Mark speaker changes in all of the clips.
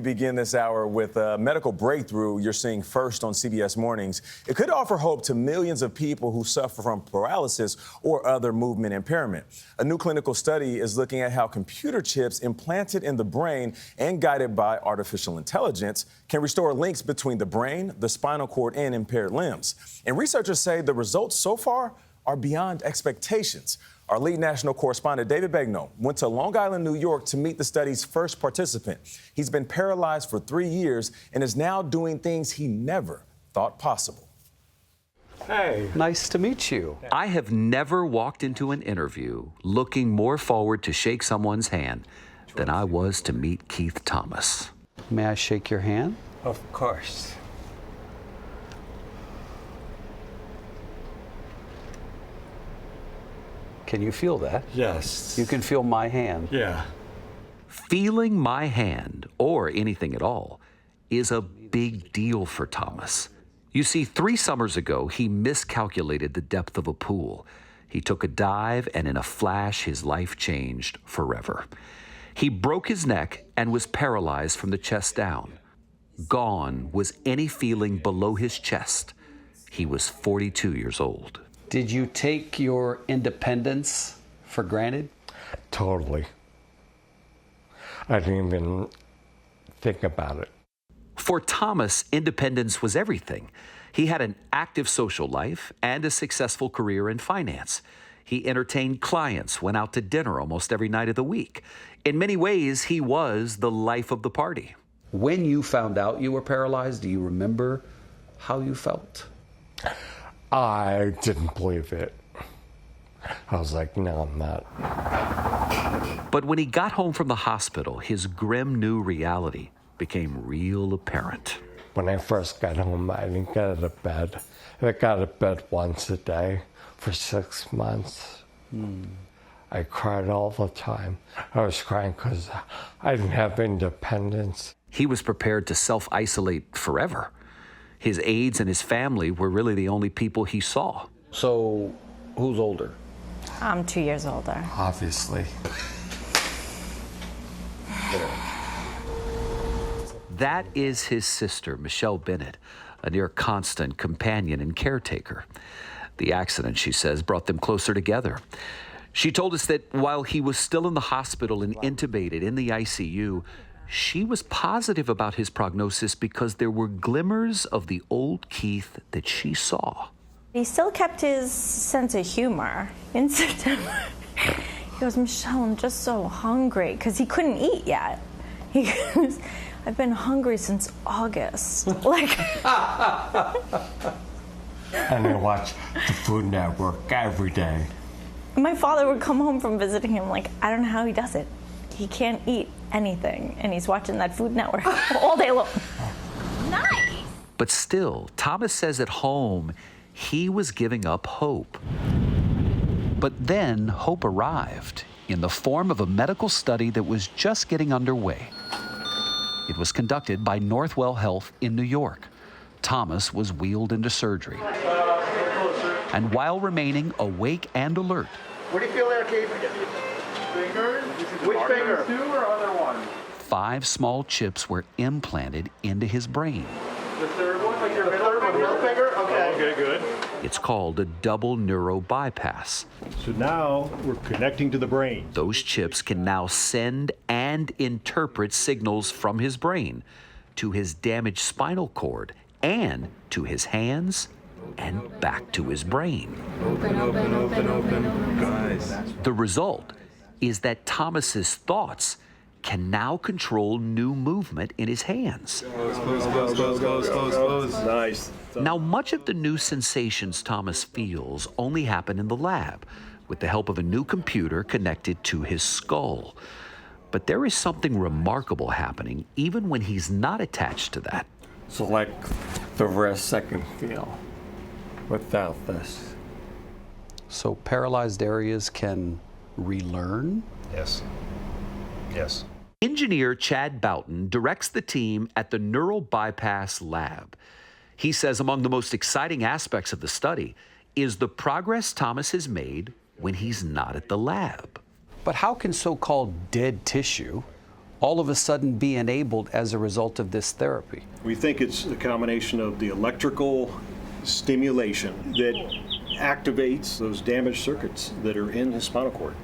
Speaker 1: We begin this hour with a medical breakthrough you're seeing first on CBS Mornings. It could offer hope to millions of people who suffer from paralysis or other movement impairment. A new clinical study is looking at how computer chips implanted in the brain and guided by artificial intelligence can restore links between the brain, the spinal cord, and impaired limbs. And researchers say the results so far are beyond expectations. Our lead national correspondent, David Begnaud, went to Long Island, New York to meet the study's first participant. He's been paralyzed for 3 years and is now doing things he never thought possible.
Speaker 2: Hey. Nice to meet you.
Speaker 3: I have never walked into an interview looking more forward to shake someone's hand than I was to meet Keith Thomas.
Speaker 2: May I shake your hand?
Speaker 4: Of course.
Speaker 2: Can you feel that?
Speaker 4: Yes.
Speaker 2: You can feel my hand.
Speaker 4: Yeah.
Speaker 3: Feeling my hand, or anything at all, is a big deal for Thomas. You see, 3 summers ago, he miscalculated the depth of a pool. He took a dive, and in a flash, his life changed forever. He broke his neck and was paralyzed from the chest down. Gone was any feeling below his chest. He was 42 years old.
Speaker 2: Did you take your independence for granted?
Speaker 4: Totally. I didn't even think about it.
Speaker 3: For Thomas, independence was everything. He had an active social life and a successful career in finance. He entertained clients, went out to dinner almost every night of the week. In many ways, he was the life of the party.
Speaker 2: When you found out you were paralyzed, do you remember how you felt?
Speaker 4: I didn't believe it. I was like, no, I'm not.
Speaker 3: But when he got home from the hospital, his grim new reality became real apparent.
Speaker 4: When I first got home, I didn't get out of bed. I got out of bed once a day for 6 months. I cried all the time. I was crying because I didn't have independence.
Speaker 3: He was prepared to self-isolate forever. His aides and his family were really the only people he saw.
Speaker 2: So, who's older?
Speaker 5: I'm 2 years older.
Speaker 4: Obviously.
Speaker 3: That is his sister, Michelle Bennett, a near constant companion and caretaker. The accident, she says, brought them closer together. She told us that while he was still in the hospital and intubated in the ICU, she was positive about his prognosis because there were glimmers of the old Keith that she saw.
Speaker 5: He still kept his sense of humor in September. He goes, Michelle, I'm just so hungry, because he couldn't eat yet. He goes, I've been hungry since August. Like.
Speaker 4: And I watch the Food Network every day.
Speaker 5: My father would come home from visiting him, like, I don't know how he does it. He can't eat anything, and he's watching that Food Network all day long. Nice.
Speaker 3: But still, Thomas says at home, he was giving up hope. But then hope arrived in the form of a medical study that was just getting underway. It was conducted by Northwell Health in New York. Thomas was wheeled into surgery. And while remaining awake and alert,
Speaker 6: What do you feel there, Keith? Fingers? Which finger? 2 or other one?
Speaker 3: 5 small chips were implanted into his brain.
Speaker 6: The third one, like your middle finger? Okay. Okay, good.
Speaker 3: It's called a double neuro bypass.
Speaker 7: So now we're connecting to the brain.
Speaker 3: Those chips can now send and interpret signals from his brain to his damaged spinal cord and to his hands and back to his brain.
Speaker 1: Open. Guys.
Speaker 3: The result is that Thomas's thoughts can now control new movement in his hands.
Speaker 7: Close. Nice.
Speaker 3: Now, much of the new sensations Thomas feels only happen in the lab with the help of a new computer connected to his skull. But there is something remarkable happening even when he's not attached to that.
Speaker 4: So like the rest I can feel without this.
Speaker 2: So paralyzed areas can relearn?
Speaker 7: Yes. Yes.
Speaker 3: Engineer Chad Boughton directs the team at the Neural Bypass Lab. He says among the most exciting aspects of the study is the progress Thomas has made when he's not at the lab.
Speaker 2: But how can so-called dead tissue all of a sudden be enabled as a result of this therapy?
Speaker 7: We think it's a combination of the electrical stimulation that activates those damaged circuits that are in his spinal cord.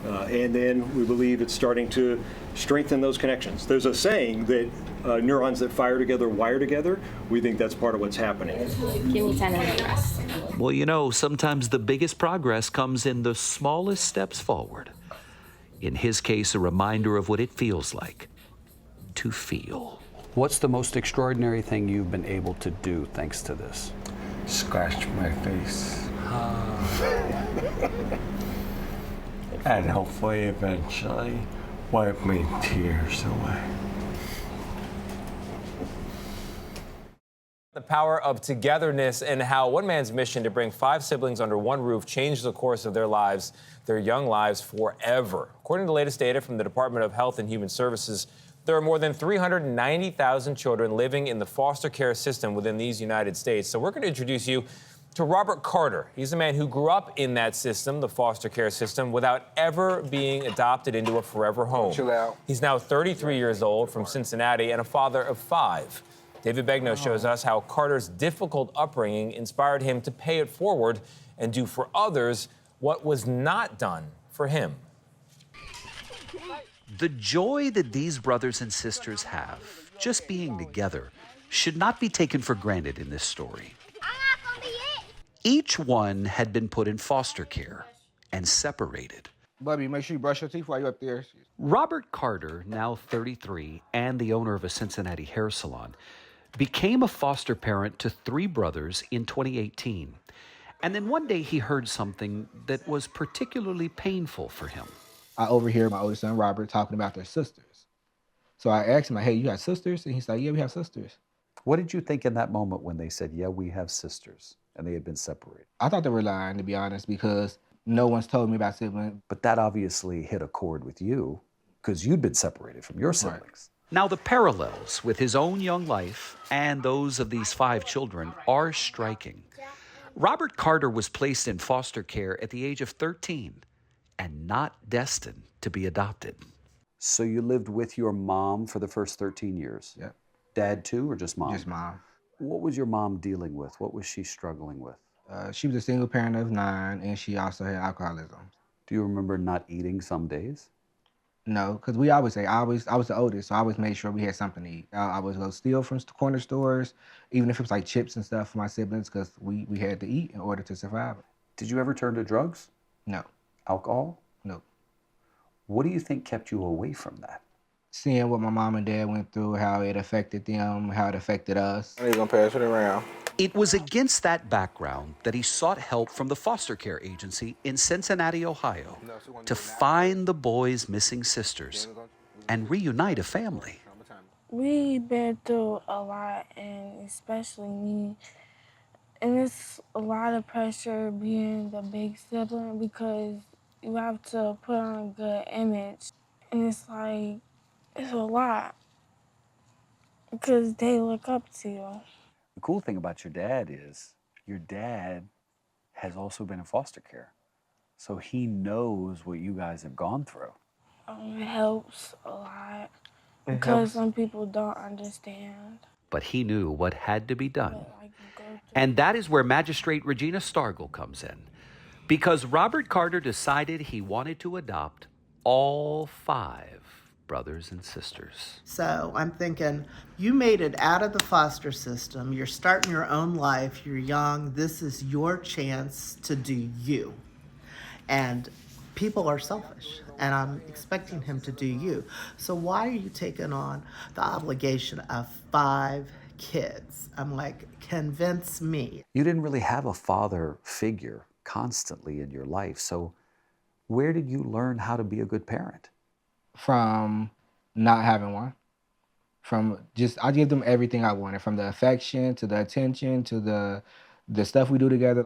Speaker 7: And then we believe it's starting to strengthen those connections. There's a saying that neurons that fire together wire together. We think that's part of what's happening.
Speaker 8: Give me 10 minutes.
Speaker 3: Well, you know, sometimes the biggest progress comes in the smallest steps forward. In his case, a reminder of what it feels like to feel.
Speaker 2: What's the most extraordinary thing you've been able to do thanks to this?
Speaker 4: Scratch my face. And hopefully eventually wipe my tears away.
Speaker 9: The power of togetherness and how one man's mission to bring 5 siblings under one roof changed the course of their lives, their young lives, forever. According to the latest data from the Department of Health and Human Services, there are more than 390,000 children living in the foster care system within these United States. So we're going to introduce you to Robert Carter. He's a man who grew up in that system, the foster care system, without ever being adopted into a forever home. He's now 33 years old, from Cincinnati, and a father of 5. David Begnaud shows us how Carter's difficult upbringing inspired him to pay it forward and do for others what was not done for him.
Speaker 3: The joy that these brothers and sisters have, just being together, should not be taken for granted in this story. Each one had been put in foster care and separated.
Speaker 6: Bubby, make sure you brush your teeth while you're up there.
Speaker 3: Robert Carter, now 33 and the owner of a Cincinnati hair salon, became a foster parent to 3 brothers in 2018. And then one day he heard something that was particularly painful for him.
Speaker 6: I overhear my oldest son, Robert, talking about their sisters. So I asked him, like, hey, you got sisters? And he's like, yeah, we have sisters.
Speaker 2: What did you think in that moment when they said, yeah, we have sisters, and they had been separated?
Speaker 6: I thought they were lying, to be honest, because no one's told me about siblings.
Speaker 2: But that obviously hit a chord with you, because you'd been separated from your siblings.
Speaker 6: Right.
Speaker 3: Now, the parallels with his own young life and those of these 5 children are striking. Robert Carter was placed in foster care at the age of 13 and not destined to be adopted.
Speaker 2: So you lived with your mom for the first 13 years?
Speaker 6: Yep.
Speaker 2: Dad too, or just mom?
Speaker 6: Just mom.
Speaker 2: What was your mom dealing with? What was she struggling with?
Speaker 6: She was a single parent of 9, and she also had alcoholism.
Speaker 2: Do you remember not eating some days?
Speaker 6: No, because we always say, I was the oldest, so I always made sure we had something to eat. I was go steal from corner stores, even if it was like chips and stuff for my siblings, because we had to eat in order to survive.
Speaker 2: Did you ever turn to drugs?
Speaker 6: No.
Speaker 2: Alcohol?
Speaker 6: No.
Speaker 2: What do you think kept you away from that?
Speaker 6: Seeing what my mom and dad went through, how it affected them, how it affected us.
Speaker 10: He's gonna pass it around.
Speaker 3: It was against that background that he sought help from the foster care agency in Cincinnati, Ohio, to find the boys' missing sisters and reunite a family.
Speaker 11: We've been through a lot, and especially me. And it's a lot of pressure being the big sibling because you have to put on a good image. And it's like, it's a lot because they look up to you.
Speaker 2: The cool thing about your dad is your dad has also been in foster care. So he knows what you guys have gone through.
Speaker 11: It helps a lot because some people don't understand.
Speaker 3: But he knew what had to be done. And that is where Magistrate Regina Stargell comes in. Because Robert Carter decided he wanted to adopt all 5 brothers and sisters.
Speaker 12: So I'm thinking, you made it out of the foster system, you're starting your own life, you're young, this is your chance to do you. And people are selfish, and I'm expecting him to do you. So why are you taking on the obligation of 5 kids? I'm like, convince me.
Speaker 2: You didn't really have a father figure constantly in your life, so where did you learn how to be a good parent?
Speaker 6: From not having one. From just, I give them everything I wanted, from the affection to the attention to the stuff we do together.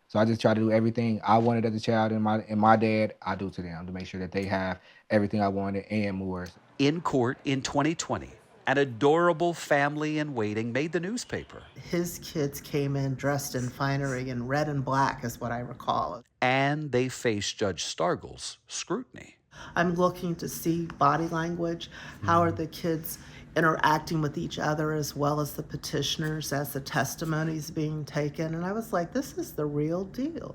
Speaker 6: So I just try to do everything I wanted as a child, and my dad, I do to them to make sure that they have everything I wanted and more.
Speaker 3: In court in 2020, an adorable family in waiting made the newspaper.
Speaker 12: His kids came in dressed in finery in red and black is what I recall.
Speaker 3: And they faced Judge Stargell's scrutiny.
Speaker 12: I'm looking to see body language. How are the kids interacting with each other as well as the petitioners as the testimony's being taken? And I was like, this is the real deal.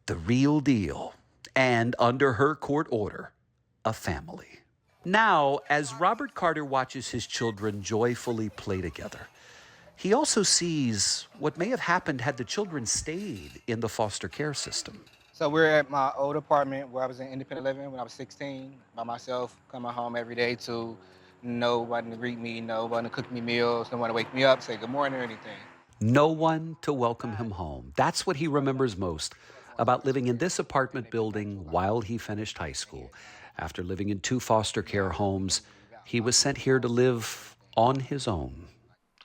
Speaker 3: The real deal. And under her court order, a family. Now, as Robert Carter watches his children joyfully play together, he also sees what may have happened had the children stayed in the foster care system.
Speaker 6: So we're at my old apartment where I was in independent living when I was 16, by myself, coming home every day to nobody to greet me, nobody to cook me meals, no one to wake me up, say good morning or anything.
Speaker 3: No one to welcome him home. That's what he remembers most about living in this apartment building while he finished high school. After living in 2 foster care homes, he was sent here to live on his own.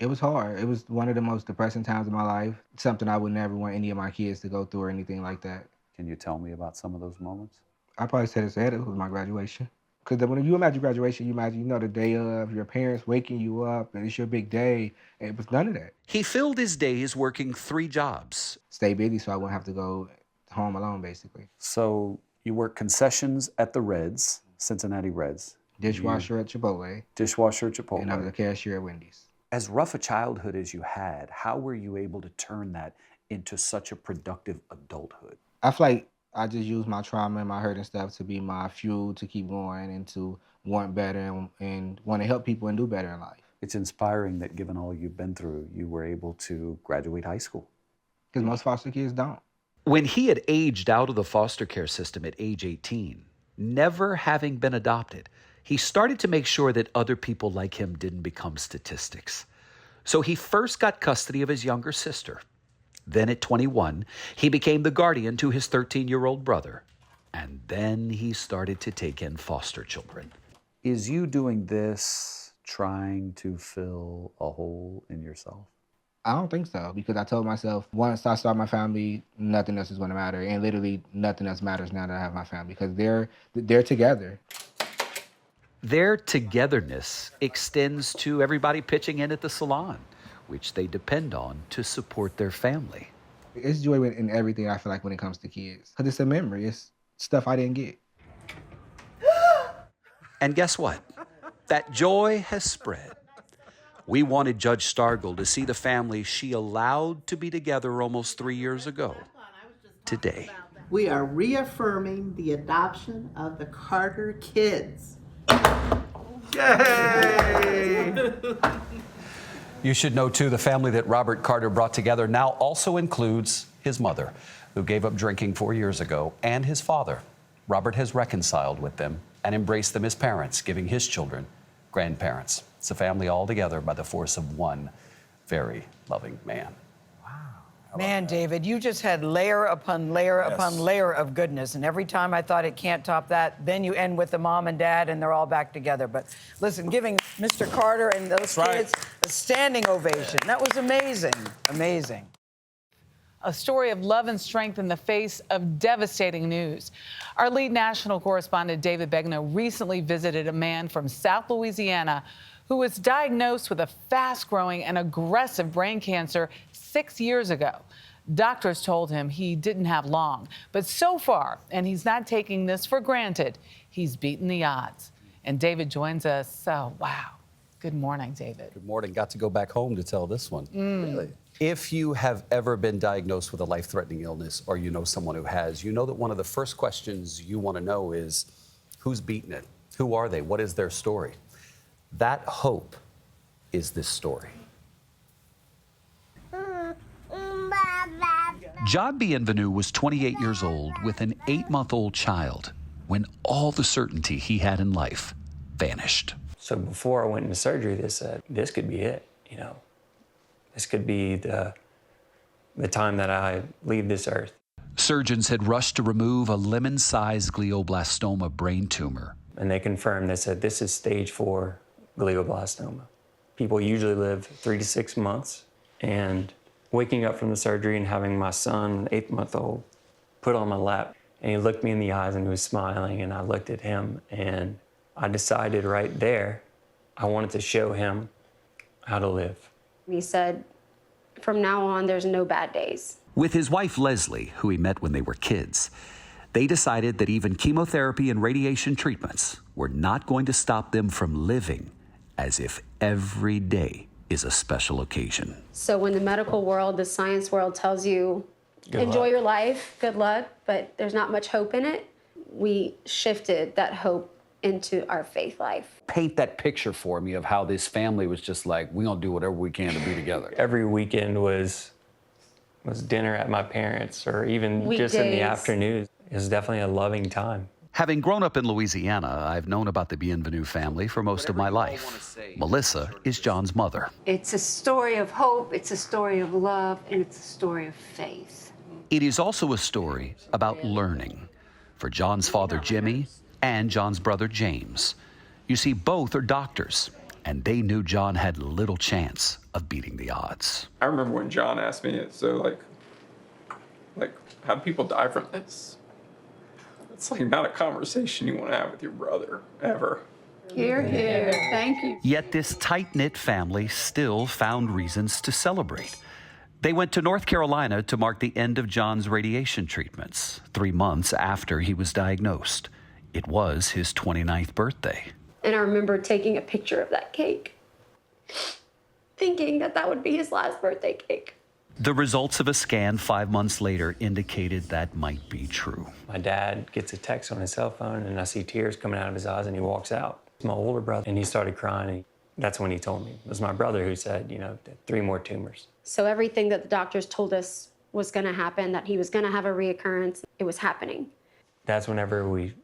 Speaker 6: It was hard. It was one of the most depressing times of my life. Something I would never want any of my kids to go through or anything like that.
Speaker 2: Can you tell me about some of those moments?
Speaker 6: I probably said it was my graduation. Because when you imagine graduation, you imagine, the day of, your parents waking you up, and it's your big day. And it was none of that.
Speaker 3: He filled his days working 3 jobs.
Speaker 6: Stay busy so I wouldn't have to go home alone, basically.
Speaker 2: So you work concessions at the Reds, Cincinnati Reds.
Speaker 6: Dishwasher at Chipotle.
Speaker 2: Dishwasher at Chipotle.
Speaker 6: And I was a cashier at Wendy's.
Speaker 2: As rough a childhood as you had, how were you able to turn that into such a productive adulthood?
Speaker 6: I feel like I just used my trauma and my hurt and stuff to be my fuel to keep going and to want better and want to help people and do better in life.
Speaker 2: It's inspiring that given all you've been through, you were able to graduate high school.
Speaker 6: Because most foster kids don't.
Speaker 3: When he had aged out of the foster care system at age 18, never having been adopted, he started to make sure that other people like him didn't become statistics. So he first got custody of his younger sister. Then at 21, he became the guardian to his 13-year-old brother. And then he started to take in foster children.
Speaker 2: Is you doing this trying to fill a hole in yourself?
Speaker 6: I don't think so, because I told myself, once I start my family, nothing else is going to matter. And literally nothing else matters now that I have my family, because they're together.
Speaker 3: Their togetherness extends to everybody pitching in at the salon, which they depend on to support their family.
Speaker 6: It's joy in everything, I feel like, when it comes to kids. Because it's a memory. It's stuff I didn't get.
Speaker 3: And guess what? That joy has spread. We wanted Judge Stargell to see the family she allowed to be together almost 3 years ago today.
Speaker 12: We are reaffirming the adoption of the Carter kids.
Speaker 3: Yay! You should know, too, the family that Robert Carter brought together now also includes his mother, who gave up drinking 4 years ago, and his father. Robert has reconciled with them and embraced them as parents, giving his children grandparents. It's a family all together by the force of one very loving man.
Speaker 10: Man, David, you just had layer upon layer upon layer of goodness. And every time I thought it can't top that, then you end with the mom and dad and they're all back together. But listen, giving Mr. Carter and those kids a standing ovation. That was amazing. Amazing.
Speaker 13: A story of love and strength in the face of devastating news. Our lead national correspondent, David Begnaud, recently visited a man from South Louisiana who was diagnosed with a fast-growing and aggressive brain cancer 6 years ago. Doctors told him he didn't have long, but so far, and he's not taking this for granted, he's beaten the odds. And David joins us. So, wow. Good morning, David.
Speaker 3: Good morning. Got to go back home to tell this one. Really? If you have ever been diagnosed with a life-threatening illness, or you know someone who has, you know that one of the first questions you want to know is, who's beaten it? Who are they? What is their story? That hope is this story. John Bienvenu was 28 years old with an 8-month-old child when all the certainty he had in life vanished.
Speaker 14: So before I went into surgery, they said, this could be it, This could be the time that I leave this earth.
Speaker 3: Surgeons had rushed to remove a lemon-sized glioblastoma brain tumor.
Speaker 14: And they confirmed, they said, this is stage 4 glioblastoma. People usually live 3 to 6 months, and waking up from the surgery and having my son, 8-month-old, put on my lap, and he looked me in the eyes and he was smiling, and I looked at him, and I decided right there I wanted to show him how to live.
Speaker 8: He said, from now on, there's no bad days.
Speaker 3: With his wife, Leslie, who he met when they were kids, They decided that even chemotherapy and radiation treatments were not going to stop them from living as if every day is a special occasion.
Speaker 8: So when the medical world, the science world tells you, enjoy your life, good luck, but there's not much hope in it, we shifted that hope into our faith life.
Speaker 2: Paint that picture for me of how this family was just like, we're gonna do whatever we can to be together.
Speaker 14: Every weekend was dinner at my parents', or even just in the
Speaker 8: Weekdays.
Speaker 14: afternoon. It was definitely a loving time.
Speaker 3: Having grown up in Louisiana, I've known about the Bienvenue family for most of my life. Melissa is John's mother.
Speaker 8: It's a story of hope, it's a story of love, and it's a story of faith.
Speaker 3: It is also a story about learning for John's father, Jimmy, and John's brother, James. You see, both are doctors, and they knew John had little chance of beating the odds.
Speaker 15: I remember when John asked me, so how do people die from this? It's like not a conversation you want to have with your brother, ever.
Speaker 8: Hear, hear. Thank you.
Speaker 3: Yet this tight-knit family still found reasons to celebrate. They went to North Carolina to mark the end of John's radiation treatments, 3 months after he was diagnosed. It was his 29th birthday.
Speaker 8: And I remember taking a picture of that cake, thinking that that would be his last birthday cake.
Speaker 3: The results of a scan 5 months later indicated that might be true.
Speaker 14: My dad gets a text on his cell phone, and I see tears coming out of his eyes, and he walks out. It's my older brother, and he started crying. And that's when he told me. It was my brother who said, 3 more tumors.
Speaker 8: So everything that the doctors told us was going to happen, that he was going to have a reoccurrence, it was happening.
Speaker 14: That's whenever we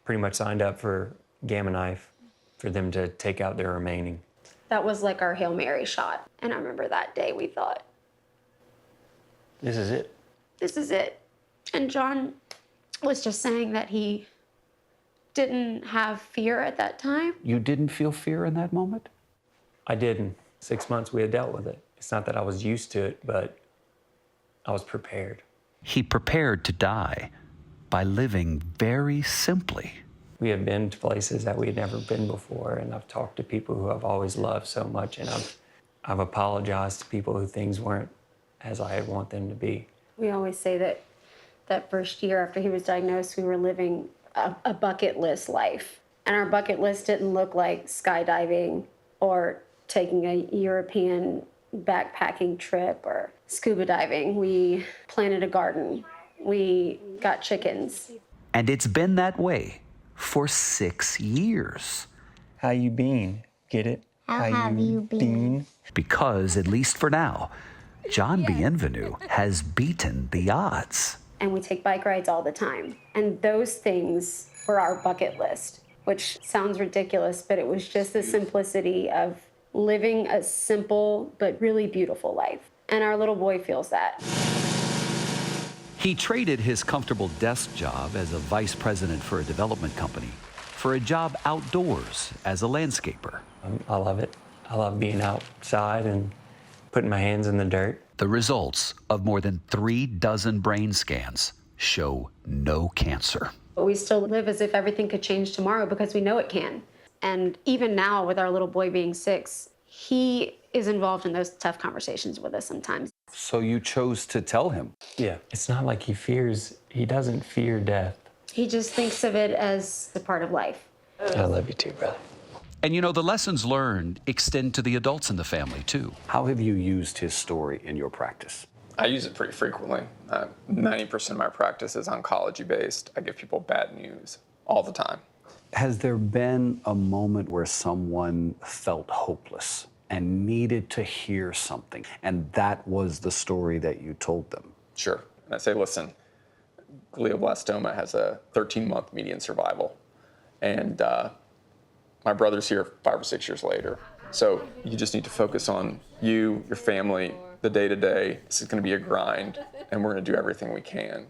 Speaker 14: pretty much signed up for Gamma Knife for them to take out their remaining.
Speaker 8: That was like our Hail Mary shot. And I remember that day we thought,
Speaker 14: this is it.
Speaker 8: this is it. And John was just saying that he didn't have fear at that time.
Speaker 2: You didn't feel fear in that moment?
Speaker 14: I didn't. 6 months we had dealt with it. It's not that I was used to it, but I was prepared.
Speaker 3: He prepared to die by living very simply.
Speaker 14: We have been to places that we had never been before, and I've talked to people who I've always loved so much, and I've apologized to people who things weren't as I want them to be.
Speaker 8: We always say that that first year after he was diagnosed, we were living a bucket list life. And our bucket list didn't look like skydiving or taking a European backpacking trip or scuba diving. We planted a garden. We got chickens.
Speaker 3: And it's been that way for 6 years.
Speaker 14: How you been? Get it?
Speaker 11: How have you been?
Speaker 3: Because, at least for now, John Bienvenue has beaten the odds.
Speaker 8: And we take bike rides all the time. And those things were our bucket list, which sounds ridiculous, but it was just the simplicity of living a simple but really beautiful life. And our little boy feels that.
Speaker 3: He traded his comfortable desk job as a vice president for a development company for a job outdoors as a landscaper.
Speaker 14: I love it. I love being outside and putting my hands in the dirt.
Speaker 3: The results of more than 3 dozen brain scans show no cancer.
Speaker 8: But we still live as if everything could change tomorrow because we know it can. And even now, with our little boy being 6, he is involved in those tough conversations with us sometimes.
Speaker 2: So you chose to tell him?
Speaker 14: Yeah. It's not like he doesn't fear death.
Speaker 8: He just thinks of it as a part of life.
Speaker 14: I love you too, brother.
Speaker 3: And the lessons learned extend to the adults in the family, too.
Speaker 2: How have you used his story in your practice?
Speaker 15: I use it pretty frequently. 90% of my practice is oncology-based. I give people bad news all the time.
Speaker 2: Has there been a moment where someone felt hopeless and needed to hear something, and that was the story that you told them?
Speaker 15: Sure. And I say, listen, glioblastoma has a 13-month median survival. And my brother's here 5 or 6 years later. So you just need to focus on you, your family, the day-to-day. This is going to be a grind, and we're going to do everything we can.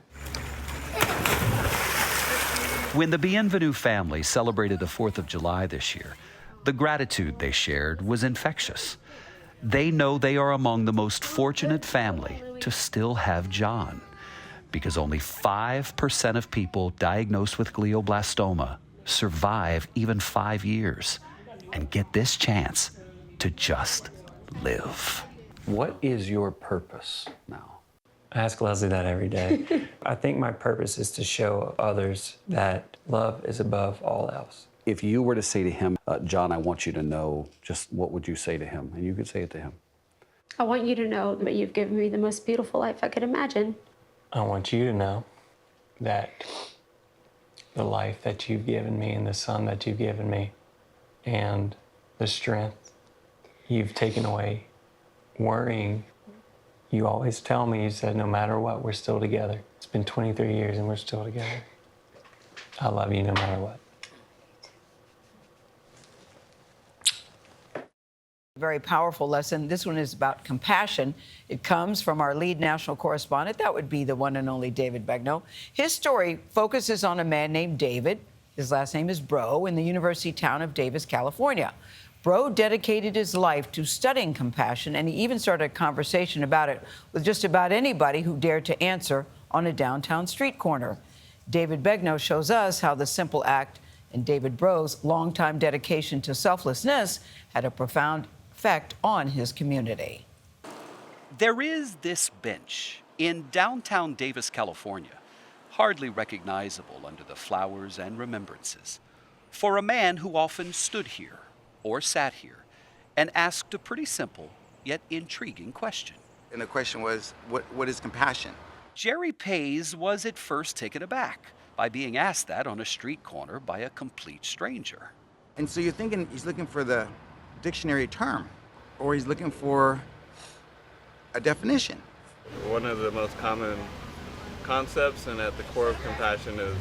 Speaker 3: When the Bienvenue family celebrated the 4th of July this year, the gratitude they shared was infectious. They know they are among the most fortunate family to still have John, because only 5% of people diagnosed with glioblastoma survive even 5 years and get this chance to just live.
Speaker 2: What is your purpose now?
Speaker 14: I ask Leslie that every day. I think my purpose is to show others that love is above all else.
Speaker 2: If you were to say to him, John, I want you to know, just what would you say to him? And you could say it to him.
Speaker 8: I want you to know that you've given me the most beautiful life I could imagine.
Speaker 14: I want you to know that the life that you've given me and the son that you've given me and the strength you've taken away worrying. You always tell me, you said, no matter what, we're still together. It's been 23 years and we're still together. I love you no matter what.
Speaker 10: Very powerful lesson. This one is about compassion. It comes from our lead national correspondent. That would be the one and only David Begnaud. His story focuses on a man named David. His last name is Bro, in the university town of Davis, California. Bro dedicated his life to studying compassion, and he even started a conversation about it with just about anybody who dared to answer on a downtown street corner. David Begnaud shows us how the simple act and David Bro's longtime dedication to selflessness had a profound effect on his community.
Speaker 2: There is this bench in downtown Davis, California, hardly recognizable under the flowers and remembrances, for a man who often stood here or sat here and asked a pretty simple yet intriguing question.
Speaker 16: And the question was, what is compassion?
Speaker 2: Jerry Pays was at first taken aback by being asked that on a street corner by a complete stranger.
Speaker 16: And so you're thinking he's looking for the dictionary term, or he's looking for a definition.
Speaker 17: One of the most common concepts and at the core of compassion is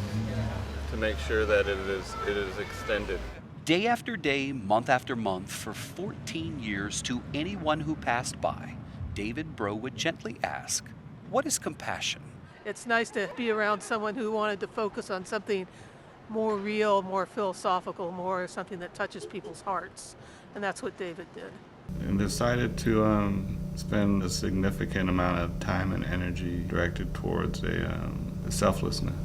Speaker 17: to make sure that it is extended.
Speaker 2: Day after day, month after month, for 14 years, to anyone who passed by, David Bro would gently ask, what is compassion?
Speaker 18: It's nice to be around someone who wanted to focus on something more real, more philosophical, more something that touches people's hearts. And that's what David did.
Speaker 17: And decided to spend a significant amount of time and energy directed towards a selflessness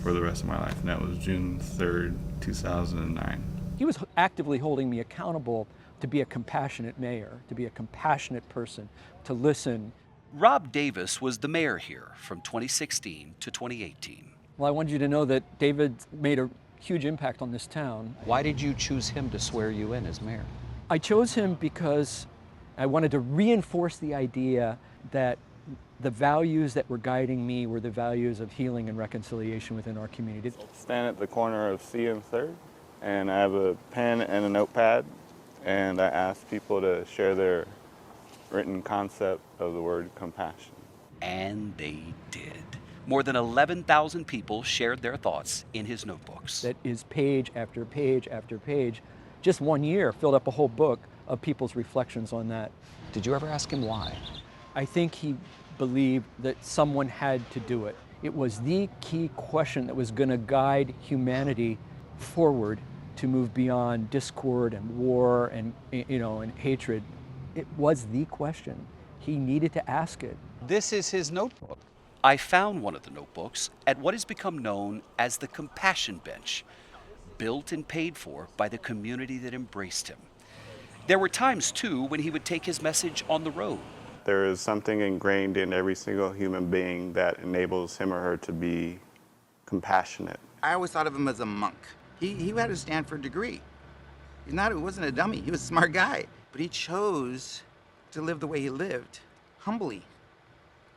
Speaker 17: for the rest of my life. And that was June 3rd, 2009.
Speaker 19: He was actively holding me accountable to be a compassionate mayor, to be a compassionate person, to listen.
Speaker 2: Rob Davis was the mayor here from 2016 to 2018.
Speaker 19: Well, I wanted you to know that David made a huge impact on this town.
Speaker 2: Why did you choose him to swear you in as mayor?
Speaker 19: I chose him because I wanted to reinforce the idea that the values that were guiding me were the values of healing and reconciliation within our community.
Speaker 17: Stand at the corner of C and 3rd, and I have a pen and a notepad, and I ask people to share their written concept of the word compassion.
Speaker 2: And they did. More than 11,000 people shared their thoughts in his notebooks.
Speaker 19: That is page after page after page. Just 1 year filled up a whole book of people's reflections on that.
Speaker 2: Did you ever ask him why?
Speaker 19: I think he believed that someone had to do it. It was the key question that was going to guide humanity forward to move beyond discord and war and, and hatred. It was the question. He needed to ask it.
Speaker 2: This is his notebook. I found one of the notebooks at what has become known as the Compassion Bench, built and paid for by the community that embraced him. There were times, too, when he would take his message on the road.
Speaker 17: There is something ingrained in every single human being that enables him or her to be compassionate.
Speaker 16: I always thought of him as a monk. He had a Stanford degree. He wasn't a dummy. He was a smart guy. But he chose to live the way he lived, humbly.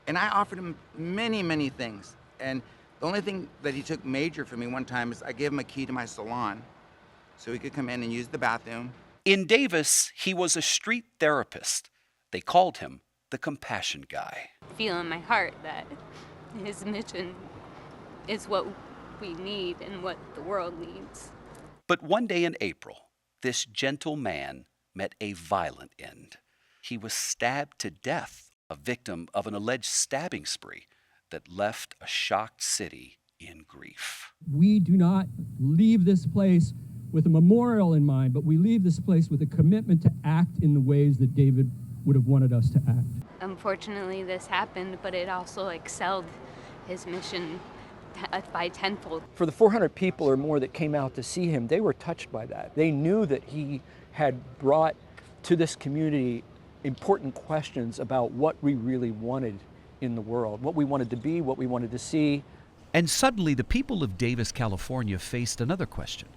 Speaker 16: And I offered him many, many things. And the only thing that he took major for me one time is I gave him a key to my salon so he could come in and use the bathroom.
Speaker 2: In Davis, he was a street therapist. They called him the Compassion Guy.
Speaker 20: I feel in my heart that his mission is what we need and what the world needs.
Speaker 2: But one day in April, this gentle man met a violent end. He was stabbed to death, a victim of an alleged stabbing spree that left a shocked city in grief.
Speaker 21: We do not leave this place with a memorial in mind, but we leave this place with a commitment to act in the ways that David would have wanted us to act.
Speaker 20: Unfortunately, this happened, but it also excelled his mission by tenfold.
Speaker 19: For the 400 people or more that came out to see him, they were touched by that. They knew that he had brought to this community important questions about what we really wanted in the world, what we wanted to be, what we wanted to see.
Speaker 3: And suddenly the people of Davis, California faced another question.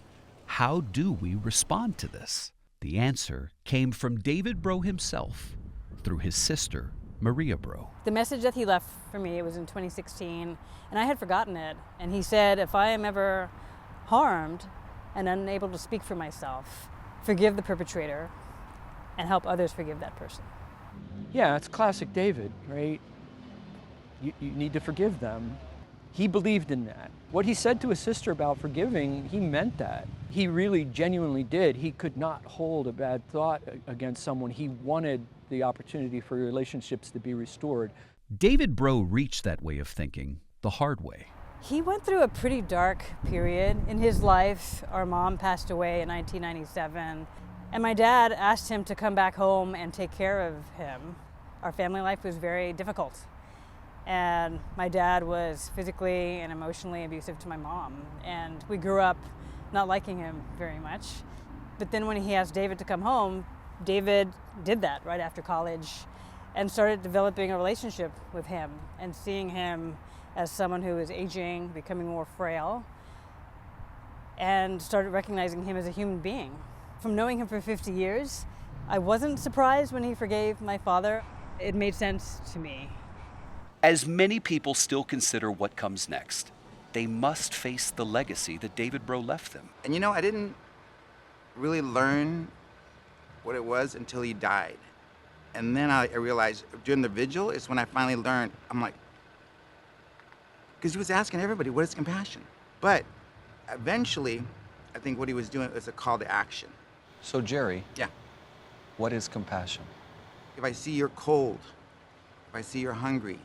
Speaker 3: How do we respond to this? The answer came from David Begnaud himself through his sister, Maria Begnaud.
Speaker 5: The message that he left for me, it was in 2016, and I had forgotten it. And he said, if I am ever harmed and unable to speak for myself, forgive the perpetrator and help others forgive that person.
Speaker 19: Yeah, it's classic David, right? You need to forgive them. He believed in that. What he said to his sister about forgiving, he meant that. He really genuinely did. He could not hold a bad thought against someone. He wanted the opportunity for relationships to be restored.
Speaker 3: David Begnaud reached that way of thinking the hard way.
Speaker 5: He went through a pretty dark period in his life. Our mom passed away in 1997, and my dad asked him to come back home and take care of him. Our family life was very difficult. And my dad was physically and emotionally abusive to my mom. And we grew up not liking him very much. But then when he asked David to come home, David did that right after college and started developing a relationship with him and seeing him as someone who is aging, becoming more frail, and started recognizing him as a human being. From knowing him for 50 years, I wasn't surprised when he forgave my father. It made sense to me.
Speaker 2: As many people still consider what comes next, they must face the legacy that David Begnaud left them.
Speaker 16: And you know, I didn't really learn what it was until he died. And then I realized during the vigil is when I finally learned. I'm like, because he was asking everybody, what is compassion? But eventually, I think what he was doing was a call to action.
Speaker 22: So Jerry,
Speaker 16: yeah,
Speaker 22: what is compassion?
Speaker 16: If I see you're cold, if I see you're hungry,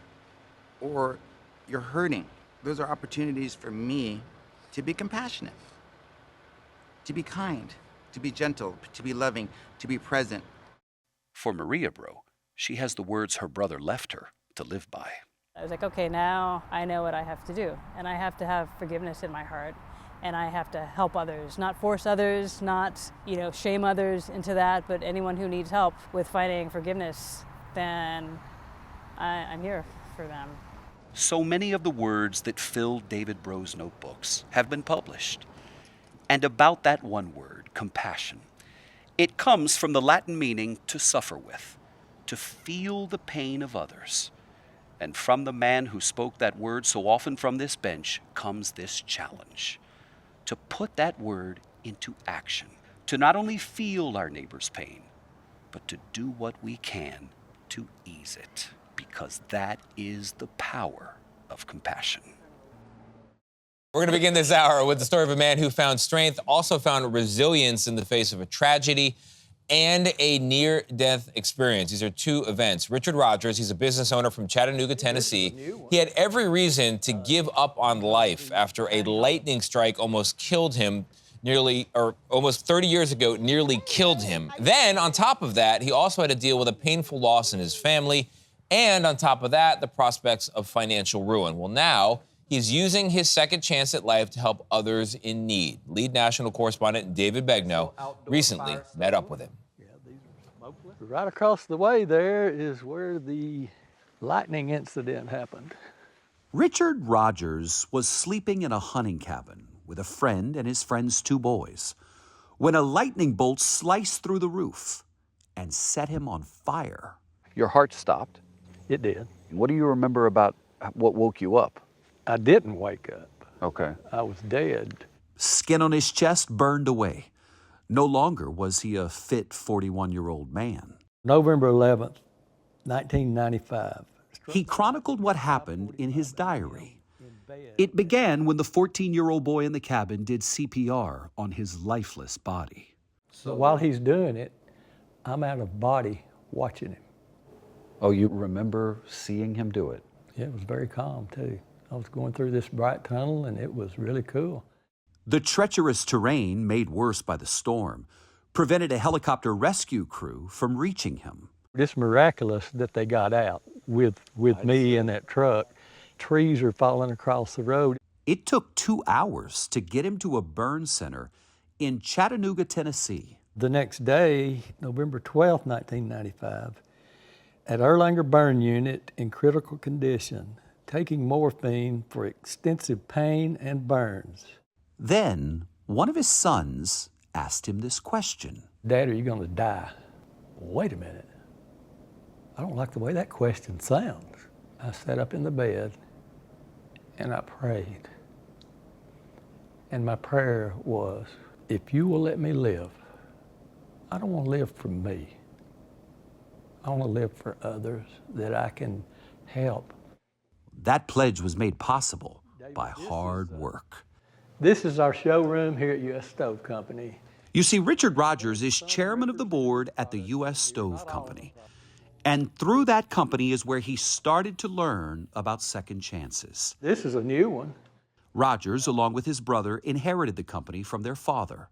Speaker 16: or you're hurting, those are opportunities for me to be compassionate, to be kind, to be gentle, to be loving, to be present.
Speaker 2: For Maria Begnaud, she has the words her brother left her to live by.
Speaker 5: I was like, okay, now I know what I have to do. And I have to have forgiveness in my heart. And I have to help others, not force others, not, shame others into that, but anyone who needs help with finding forgiveness, then I'm here for them.
Speaker 2: So many of the words that filled David Begnaud's notebooks have been published. And about that one word, compassion, it comes from the Latin meaning to suffer with, to feel the pain of others. And from the man who spoke that word so often from this bench comes this challenge: to put that word into action, to not only feel our neighbor's pain, but to do what we can to ease it, because that is the power of compassion.
Speaker 9: We're going to begin this hour with the story of a man who found strength, also found resilience in the face of a tragedy and a near-death experience. These are two events. Richard Rogers, he's a business owner from Chattanooga, Tennessee. He had every reason to give up on life after a lightning strike almost killed him almost 30 years ago, nearly killed him. Then, on top of that, he also had to deal with a painful loss in his family, and on top of that, the prospects of financial ruin. Well, now, he's using his second chance at life to help others in need. Lead national correspondent David Begnaud recently met up with him.
Speaker 23: Right across the way there is where the lightning incident happened.
Speaker 3: Richard Rogers was sleeping in a hunting cabin with a friend and his friend's two boys when a lightning bolt sliced through the roof and set him on fire.
Speaker 23: Your heart stopped? It did. What do you remember about what woke you up? I didn't wake up. Okay. I was dead.
Speaker 3: Skin on his chest burned away. No longer was he a fit 41-year-old man.
Speaker 23: November 11th, 1995.
Speaker 3: He chronicled what happened in his diary. It began when the 14-year-old boy in the cabin did CPR on his lifeless body.
Speaker 23: So while he's doing it, I'm out of body watching him.
Speaker 22: Oh, you remember seeing him do it?
Speaker 23: Yeah, it was very calm, too. I was going through this bright tunnel, and it was really cool.
Speaker 3: The treacherous terrain, made worse by the storm, prevented a helicopter rescue crew from reaching him.
Speaker 23: It's miraculous that they got out with me in that truck. Trees are falling across the road.
Speaker 3: It took 2 hours to get him to a burn center in Chattanooga, Tennessee.
Speaker 23: The next day, November 12th, 1995, at Erlanger Burn Unit in critical condition, taking morphine for extensive pain and burns.
Speaker 2: Then, one of his sons asked him this question.
Speaker 23: Dad, are you going to die? Wait a minute. I don't like the way that question sounds. I sat up in the bed and I prayed. And my prayer was, if you will let me live, I don't want to live for me. I want to live for others that I can help.
Speaker 2: That pledge was made possible by hard work.
Speaker 23: This is our showroom here at U.S. Stove Company.
Speaker 2: You see, Richard Rogers is chairman of the board at the U.S. Stove Company. And through that company is where he started to learn about second chances.
Speaker 23: This is a new one.
Speaker 2: Rogers, along with his brother, inherited the company from their father,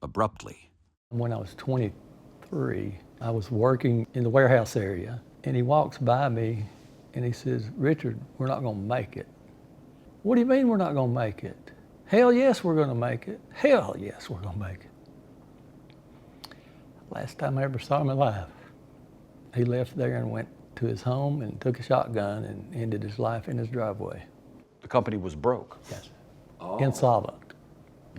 Speaker 2: abruptly.
Speaker 23: When I was 23, I was working in the warehouse area, and he walks by me and he says, Richard, we're not going to make it. What do you mean we're not going to make it? Hell yes, we're going to make it. Hell yes, we're going to make it. Last time I ever saw him alive. He left there and went to his home and took a shotgun and ended his life in his driveway.
Speaker 22: The company was broke?
Speaker 23: Yes. Oh. Insolvent.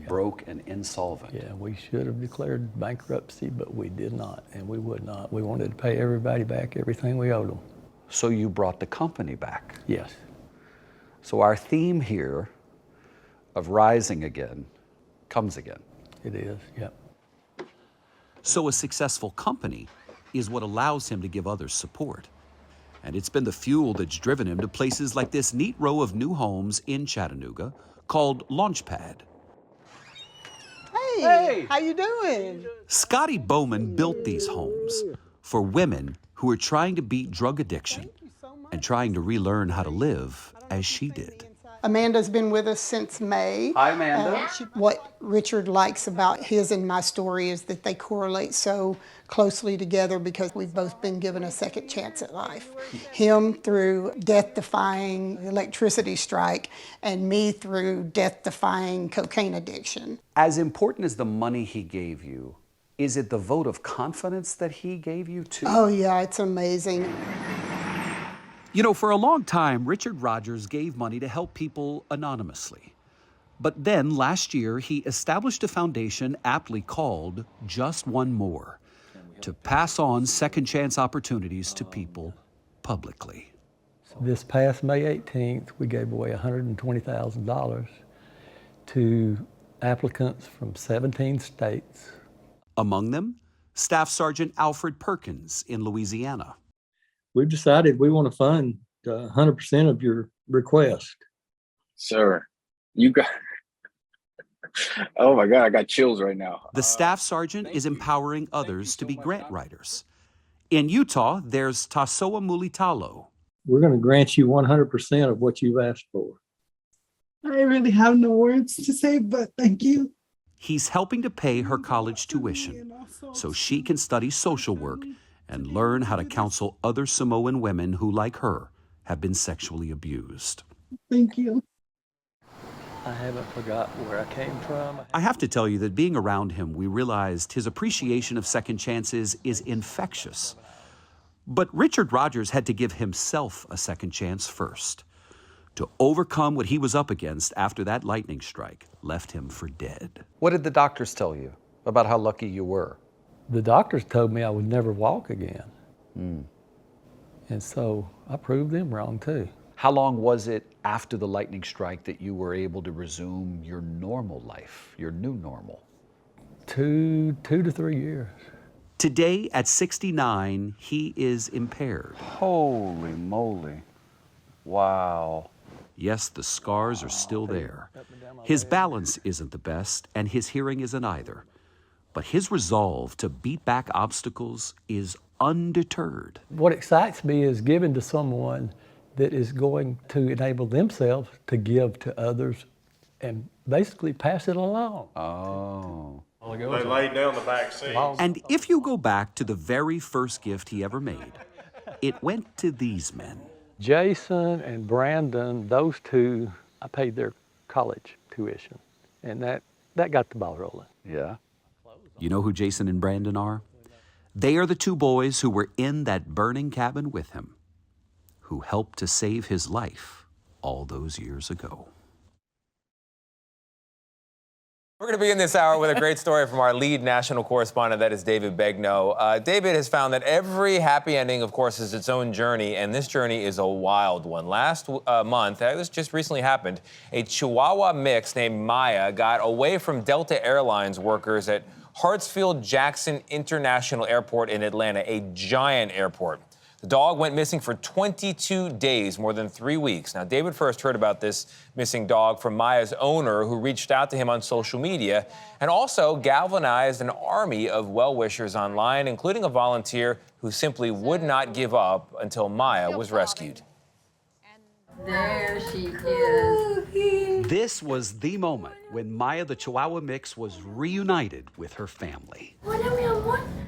Speaker 22: Broke and insolvent.
Speaker 23: Yeah, we should have declared bankruptcy, but we did not, and we would not. We wanted to pay everybody back everything we owed them.
Speaker 22: So you brought the company back?
Speaker 23: Yes.
Speaker 22: So our theme here of rising again comes again.
Speaker 23: It is, yep.
Speaker 2: So a successful company is what allows him to give others support. And it's been the fuel that's driven him to places like this neat row of new homes in Chattanooga called Launchpad.
Speaker 1: Hey, how you doing?
Speaker 2: Scotty Bowman built these homes for women who are trying to beat drug addiction and trying to relearn how to live as she did.
Speaker 1: Amanda's been with us since May.
Speaker 22: Hi, Amanda.
Speaker 1: What Richard likes about his and my story is that they correlate so closely together because we've both been given a second chance at life. Him through death-defying electricity strike and me through death-defying cocaine addiction.
Speaker 22: As important as the money he gave you, is it the vote of confidence that he gave you too?
Speaker 1: Oh yeah, it's amazing.
Speaker 2: You know, for a long time, Richard Rogers gave money to help people anonymously. But then last year, he established a foundation aptly called Just One More to pass on second chance opportunities to people publicly.
Speaker 23: This past May 18th, we gave away $120,000 to applicants from 17 states.
Speaker 2: Among them, Staff Sergeant Alfred Perkins in Louisiana.
Speaker 23: We've decided we want to fund 100% of your request.
Speaker 4: Sir, you got... Oh my God, I got chills right now.
Speaker 2: The staff sergeant is empowering others to be grant writers. In Utah, there's Tasoa Mulitalo.
Speaker 23: We're going to grant you 100% of what you've asked for.
Speaker 1: I really have no words to say, but thank you.
Speaker 2: He's helping to pay her college tuition so she can study social work and learn how to counsel other Samoan women who, like her, have been sexually abused.
Speaker 1: Thank you.
Speaker 23: I haven't forgotten where I came from.
Speaker 2: I have to tell you that being around him, we realized his appreciation of second chances is infectious. But Richard Rogers had to give himself a second chance first. To overcome what he was up against after that lightning strike left him for dead.
Speaker 22: What did the doctors tell you about how lucky you were?
Speaker 23: The doctors told me I would never walk again. And so I proved them wrong too.
Speaker 22: How long was it after the lightning strike that you were able to resume your normal life, your new normal?
Speaker 23: 2 to 3 years.
Speaker 2: Today, at 69, he is impaired.
Speaker 22: Holy moly. Wow.
Speaker 2: Yes, the scars are still there. His balance isn't the best, and his hearing isn't either. But his resolve to beat back obstacles is undeterred.
Speaker 23: What excites me is giving to someone that is going to enable themselves to give to others and basically pass it along.
Speaker 22: Oh.
Speaker 7: They laid down the back seat.
Speaker 2: And if you go back to the very first gift he ever made, it went to these men.
Speaker 23: Jason and Brandon, those two, I paid their college tuition. And that got the ball rolling.
Speaker 22: Yeah.
Speaker 2: You know who Jason and Brandon are? They are the two boys who were in that burning cabin with him, who helped to save his life all those years ago.
Speaker 9: We're going to begin this hour with a great story from our lead national correspondent, that is David Begnaud. David has found that every happy ending, of course, is its own journey, and this journey is a wild one. Last month, this just recently happened, a Chihuahua mix named Maya got away from Delta Airlines workers at Hartsfield-Jackson International Airport in Atlanta, a giant airport. The dog went missing for 22 days, more than 3 weeks. Now, David first heard about this missing dog from Maya's owner, who reached out to him on social media and also galvanized an army of well-wishers online, including a volunteer who simply would not give up until Maya was rescued.
Speaker 6: There she is.
Speaker 2: This was the moment when Maya the Chihuahua mix was reunited with her family.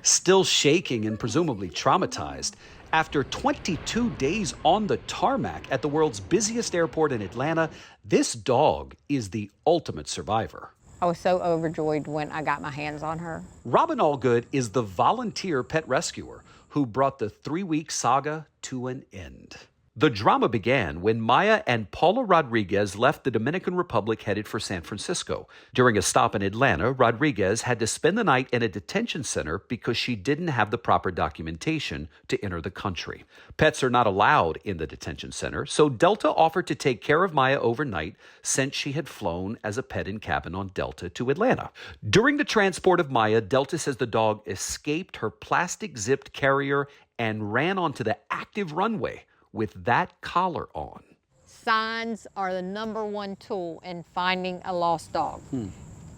Speaker 2: Still shaking and presumably traumatized, after 22 days on the tarmac at the world's busiest airport in Atlanta, this dog is the ultimate survivor.
Speaker 6: I was so overjoyed when I got my hands on her.
Speaker 2: Robin Allgood is the volunteer pet rescuer who brought the 3-week saga to an end. The drama began when Maya and Paula Rodriguez left the Dominican Republic headed for San Francisco. During a stop in Atlanta, Rodriguez had to spend the night in a detention center because she didn't have the proper documentation to enter the country. Pets are not allowed in the detention center, so Delta offered to take care of Maya overnight since she had flown as a pet in cabin on Delta to Atlanta. During the transport of Maya, Delta says the dog escaped her plastic-zipped carrier and ran onto the active runway with that collar on.
Speaker 6: Signs are the #1 tool in finding a lost dog.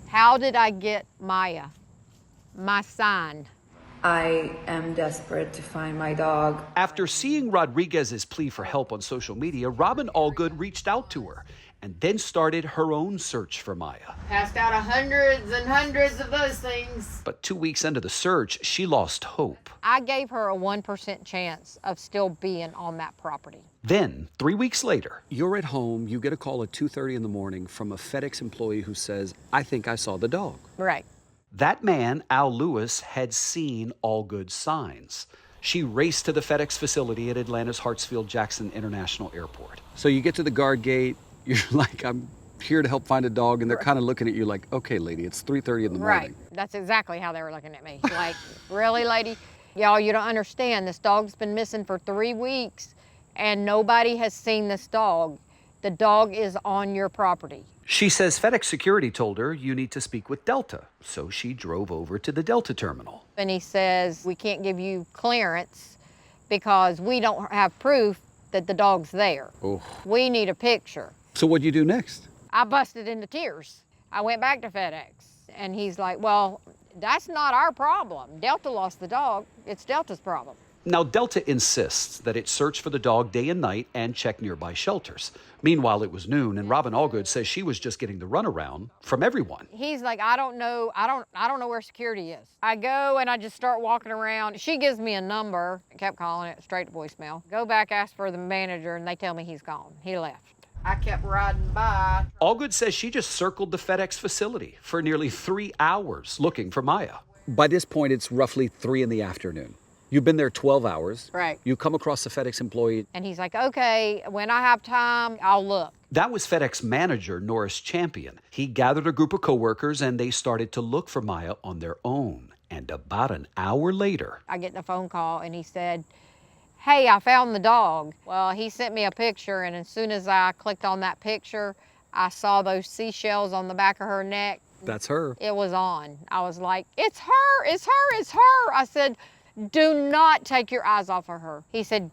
Speaker 6: How did I get Maya? My sign.
Speaker 12: I am desperate to find my dog.
Speaker 2: After seeing Rodriguez's plea for help on social media, Robin Allgood reached out to her and then started her own search for Maya.
Speaker 6: Passed out hundreds and hundreds of those things.
Speaker 2: But 2 weeks into the search, she lost hope.
Speaker 6: I gave her a 1% chance of still being on that property.
Speaker 2: Then, 3 weeks later, you're at home, you get a call at 2:30 in the morning from a FedEx employee who says, "I think I saw the dog."
Speaker 6: Right.
Speaker 2: That man, Al Lewis, had seen Allgood's signs. She raced to the FedEx facility at Atlanta's Hartsfield-Jackson International Airport. So you get to the guard gate, you're like, "I'm here to help find a dog," and they're kind of looking at you like, "Okay, lady, it's 3:30 in the morning."
Speaker 6: Right. That's exactly how they were looking at me. Like, really, lady? Y'all, you don't understand. This dog's been missing for 3 weeks, and nobody has seen this dog. The dog is on your property.
Speaker 2: She says FedEx security told her you need to speak with Delta, so she drove over to the Delta terminal.
Speaker 6: And he says, we can't give you clearance because we don't have proof that the dog's there.
Speaker 2: Oh.
Speaker 6: We need a picture.
Speaker 2: So what'd you do next?
Speaker 6: I busted into tears. I went back to FedEx, and he's like, well, that's not our problem. Delta lost the dog. It's Delta's problem.
Speaker 2: Now, Delta insists that it search for the dog day and night and check nearby shelters. Meanwhile, it was noon, and Robin Allgood says she was just getting the runaround from everyone.
Speaker 6: He's like, I don't know where security is. I go and I just start walking around. She gives me a number. I kept calling it straight to voicemail. Go back, ask for the manager, and they tell me he's gone. He left. I kept riding by.
Speaker 2: Allgood says she just circled the FedEx facility for nearly 3 hours looking for Maya. By this point, it's roughly 3 in the afternoon. You've been there 12 hours.
Speaker 6: Right.
Speaker 2: You come across the FedEx employee.
Speaker 6: And he's like, okay, when I have time, I'll look.
Speaker 2: That was FedEx manager Norris Champion. He gathered a group of coworkers and they started to look for Maya on their own. And about an hour later,
Speaker 6: I get a phone call and he said, hey, I found the dog. Well, he sent me a picture, and as soon as I clicked on that picture, I saw those seashells on the back of her neck.
Speaker 2: That's her.
Speaker 6: It was on. I was like, it's her, it's her, it's her. I said, do not take your eyes off of her. He said,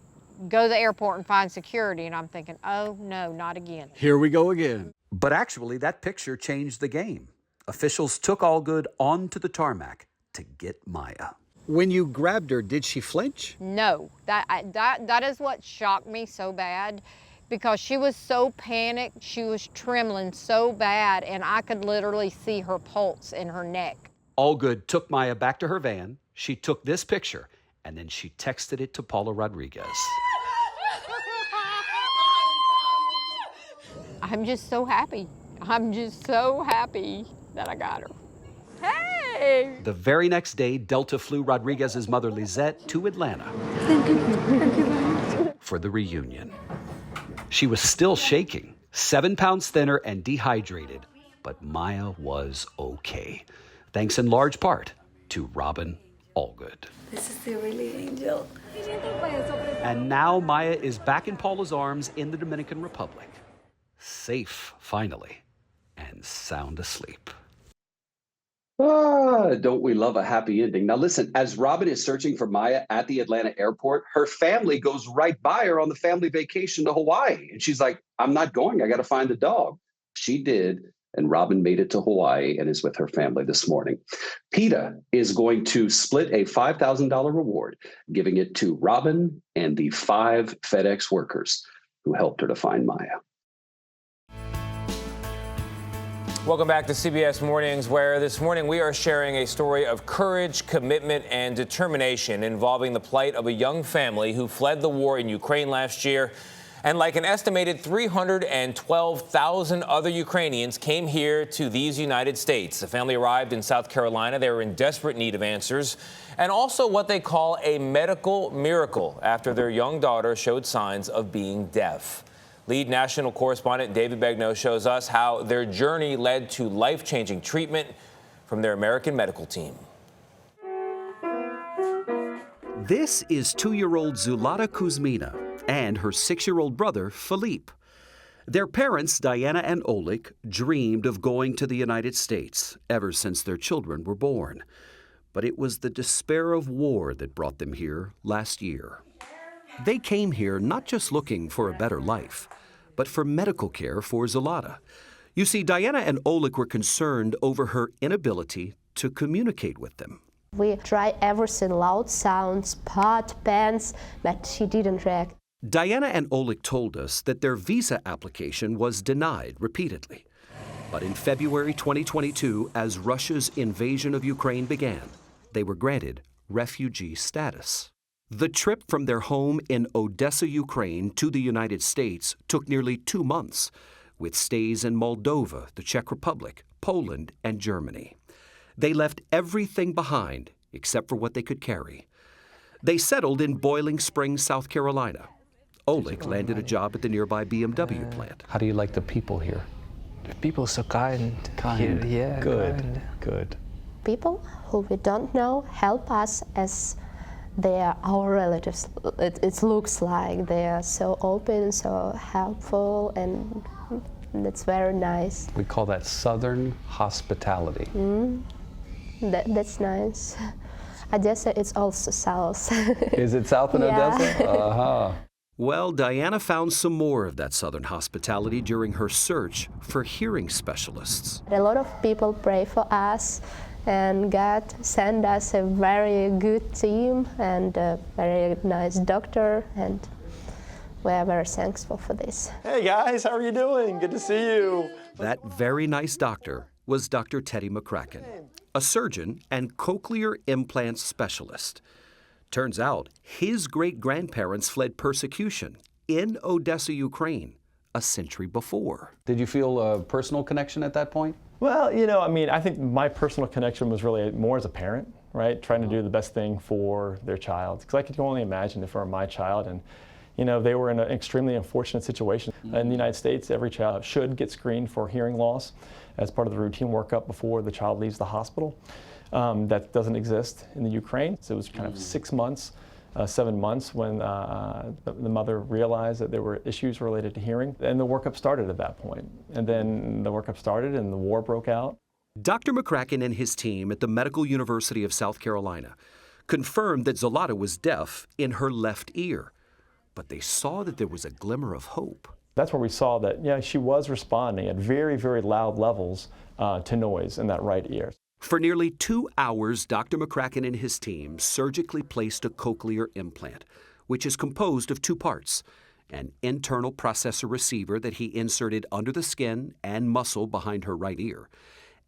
Speaker 6: go to the airport and find security. And I'm thinking, oh no, not again.
Speaker 2: Here we go again. But actually, that picture changed the game. Officials took Allgood onto the tarmac to get Maya. When you grabbed her, did she flinch?
Speaker 6: No, that is what shocked me so bad, because she was so panicked. She was trembling so bad, and I could literally see her pulse in her neck.
Speaker 2: Allgood took Maya back to her van. She took this picture, and then she texted it to Paula Rodriguez.
Speaker 6: I'm just so happy. I'm just so happy that I got her. Hey! okay.
Speaker 2: The very next day, Delta flew Rodriguez's mother, Lisette, to Atlanta for the reunion. She was still shaking, 7 pounds thinner and dehydrated, but Maya was okay, thanks in large part to Robin Allgood.
Speaker 12: This is the really angel.
Speaker 2: And now Maya is back in Paula's arms in the Dominican Republic, safe finally, and sound asleep.
Speaker 11: Ah, don't we love a happy ending? Now listen, as Robin is searching for Maya at the Atlanta airport, her family goes right by her on the family vacation to Hawaii. And she's like, I'm not going. I got to find the dog. She did. And Robin made it to Hawaii and is with her family this morning. PETA is going to split a $5,000 reward, giving it to Robin and the 5 FedEx workers who helped her to find Maya.
Speaker 9: Welcome back to CBS Mornings, where this morning we are sharing a story of courage, commitment, and determination involving the plight of a young family who fled the war in Ukraine last year. And like an estimated 312,000 other Ukrainians came here to these United States. The family arrived in South Carolina. They were in desperate need of answers and also what they call a medical miracle after their young daughter showed signs of being deaf. Lead national correspondent David Begnaud shows us how their journey led to life-changing treatment from their American medical team.
Speaker 2: This is 2-year-old Zulata Kuzmina and her 6-year-old brother, Philippe. Their parents, Diana and Oleg, dreamed of going to the United States ever since their children were born. But it was the despair of war that brought them here last year. They came here not just looking for a better life, but for medical care for Zulata. You see, Diana and Oleg were concerned over her inability to communicate with them.
Speaker 13: We tried everything, loud sounds, pot, pens, but she didn't react.
Speaker 2: Diana and Oleg told us that their visa application was denied repeatedly. But in February 2022, as Russia's invasion of Ukraine began, they were granted refugee status. The trip from their home in Odessa, Ukraine to the United States took nearly 2 months, with stays in Moldova, the Czech Republic, Poland, and Germany. They left everything behind except for what they could carry. They settled in Boiling Springs, South Carolina. Oleg landed a job at the nearby BMW plant.
Speaker 22: How do you like the people here?
Speaker 15: The people are so kind.
Speaker 22: Kind.
Speaker 15: Here, yeah,
Speaker 22: Good.
Speaker 15: kind.
Speaker 22: Good.
Speaker 13: People who we don't know help us as they are our relatives. It looks like they are so open, so helpful, and it's very nice.
Speaker 22: We call that Southern hospitality.
Speaker 13: That's nice. Odessa is also south.
Speaker 22: Is it south in
Speaker 13: Yeah.
Speaker 22: Odessa? Uh-huh.
Speaker 2: Well, Diana found some more of that Southern hospitality during her search for hearing specialists.
Speaker 13: A lot of people pray for us, and God sent us a very good team and a very nice doctor, and we are very thankful for this.
Speaker 24: Hey guys, how are you doing? Good to see you.
Speaker 2: That very nice doctor was Dr. Teddy McCracken, a surgeon and cochlear implant specialist. Turns out his great-grandparents fled persecution in Odessa, Ukraine, a century before.
Speaker 22: Did you feel a personal connection at that point?
Speaker 24: Well, you know, I mean, I think my personal connection was really more as a parent, right? Trying to do the best thing for their child. Because I could only imagine if it were my child and, you know, they were in an extremely unfortunate situation. In the United States, every child should get screened for hearing loss as part of the routine workup before the child leaves the hospital. That doesn't exist in the Ukraine. So it was kind of 6 months, 7 months when the mother realized that there were issues related to hearing. And the workup started at that point. And then the workup started and the war broke out.
Speaker 2: Dr. McCracken and his team at the Medical University of South Carolina confirmed that Zulata was deaf in her left ear. But they saw that there was a glimmer of hope.
Speaker 24: That's where we saw that, yeah, she was responding at very, very loud levels to noise in that right ear.
Speaker 2: For nearly 2 hours, Dr. McCracken and his team surgically placed a cochlear implant, which is composed of 2 parts, an internal processor receiver that he inserted under the skin and muscle behind her right ear,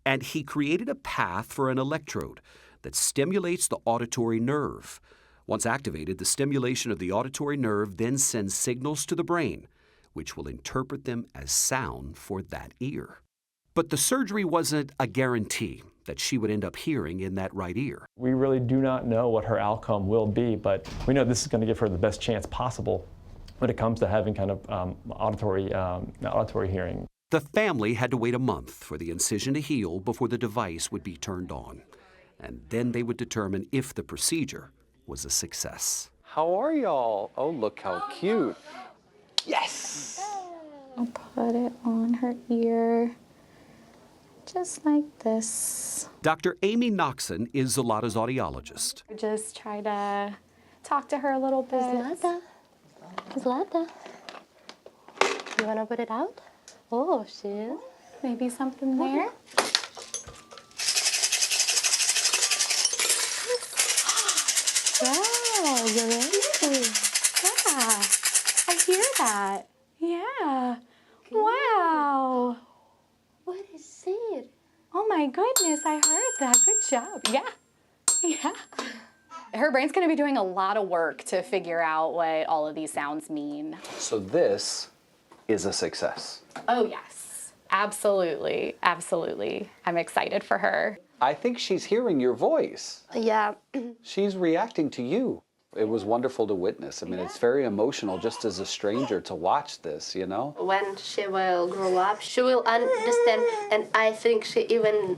Speaker 2: and he created a path for an electrode that stimulates the auditory nerve. Once activated, the stimulation of the auditory nerve then sends signals to the brain, which will interpret them as sound for that ear. But the surgery wasn't a guarantee. that she would end up hearing in that right ear.
Speaker 24: We really do not know what her outcome will be, but we know this is going to give her the best chance possible when it comes to having kind of auditory hearing.
Speaker 2: The family had to wait a month for the incision to heal before the device would be turned on. And then they would determine if the procedure was a success.
Speaker 22: How are y'all? Oh, look how cute. Yes!
Speaker 8: I'll put it on her ear, just like this.
Speaker 2: Dr. Amy Noxon is Zlata's audiologist.
Speaker 8: Just try to talk to her a little bit.
Speaker 13: Zlata. You want to put it out? Oh, she is.
Speaker 8: Maybe something there.
Speaker 13: Wow, you're ready.
Speaker 8: Yeah, I hear that. Yeah. Wow.
Speaker 13: What is it?
Speaker 8: Oh my goodness, I heard that. Good job. Yeah. Yeah. Her brain's going to be doing a lot of work to figure out what all of these sounds mean.
Speaker 22: So this is a success.
Speaker 8: Oh, yes. Absolutely. Absolutely. I'm excited for her.
Speaker 22: I think she's hearing your voice.
Speaker 13: Yeah.
Speaker 22: She's reacting to you. It was wonderful to witness. I mean, it's very emotional just as a stranger to watch this, you know?
Speaker 13: When she will grow up, she will understand, and I think she even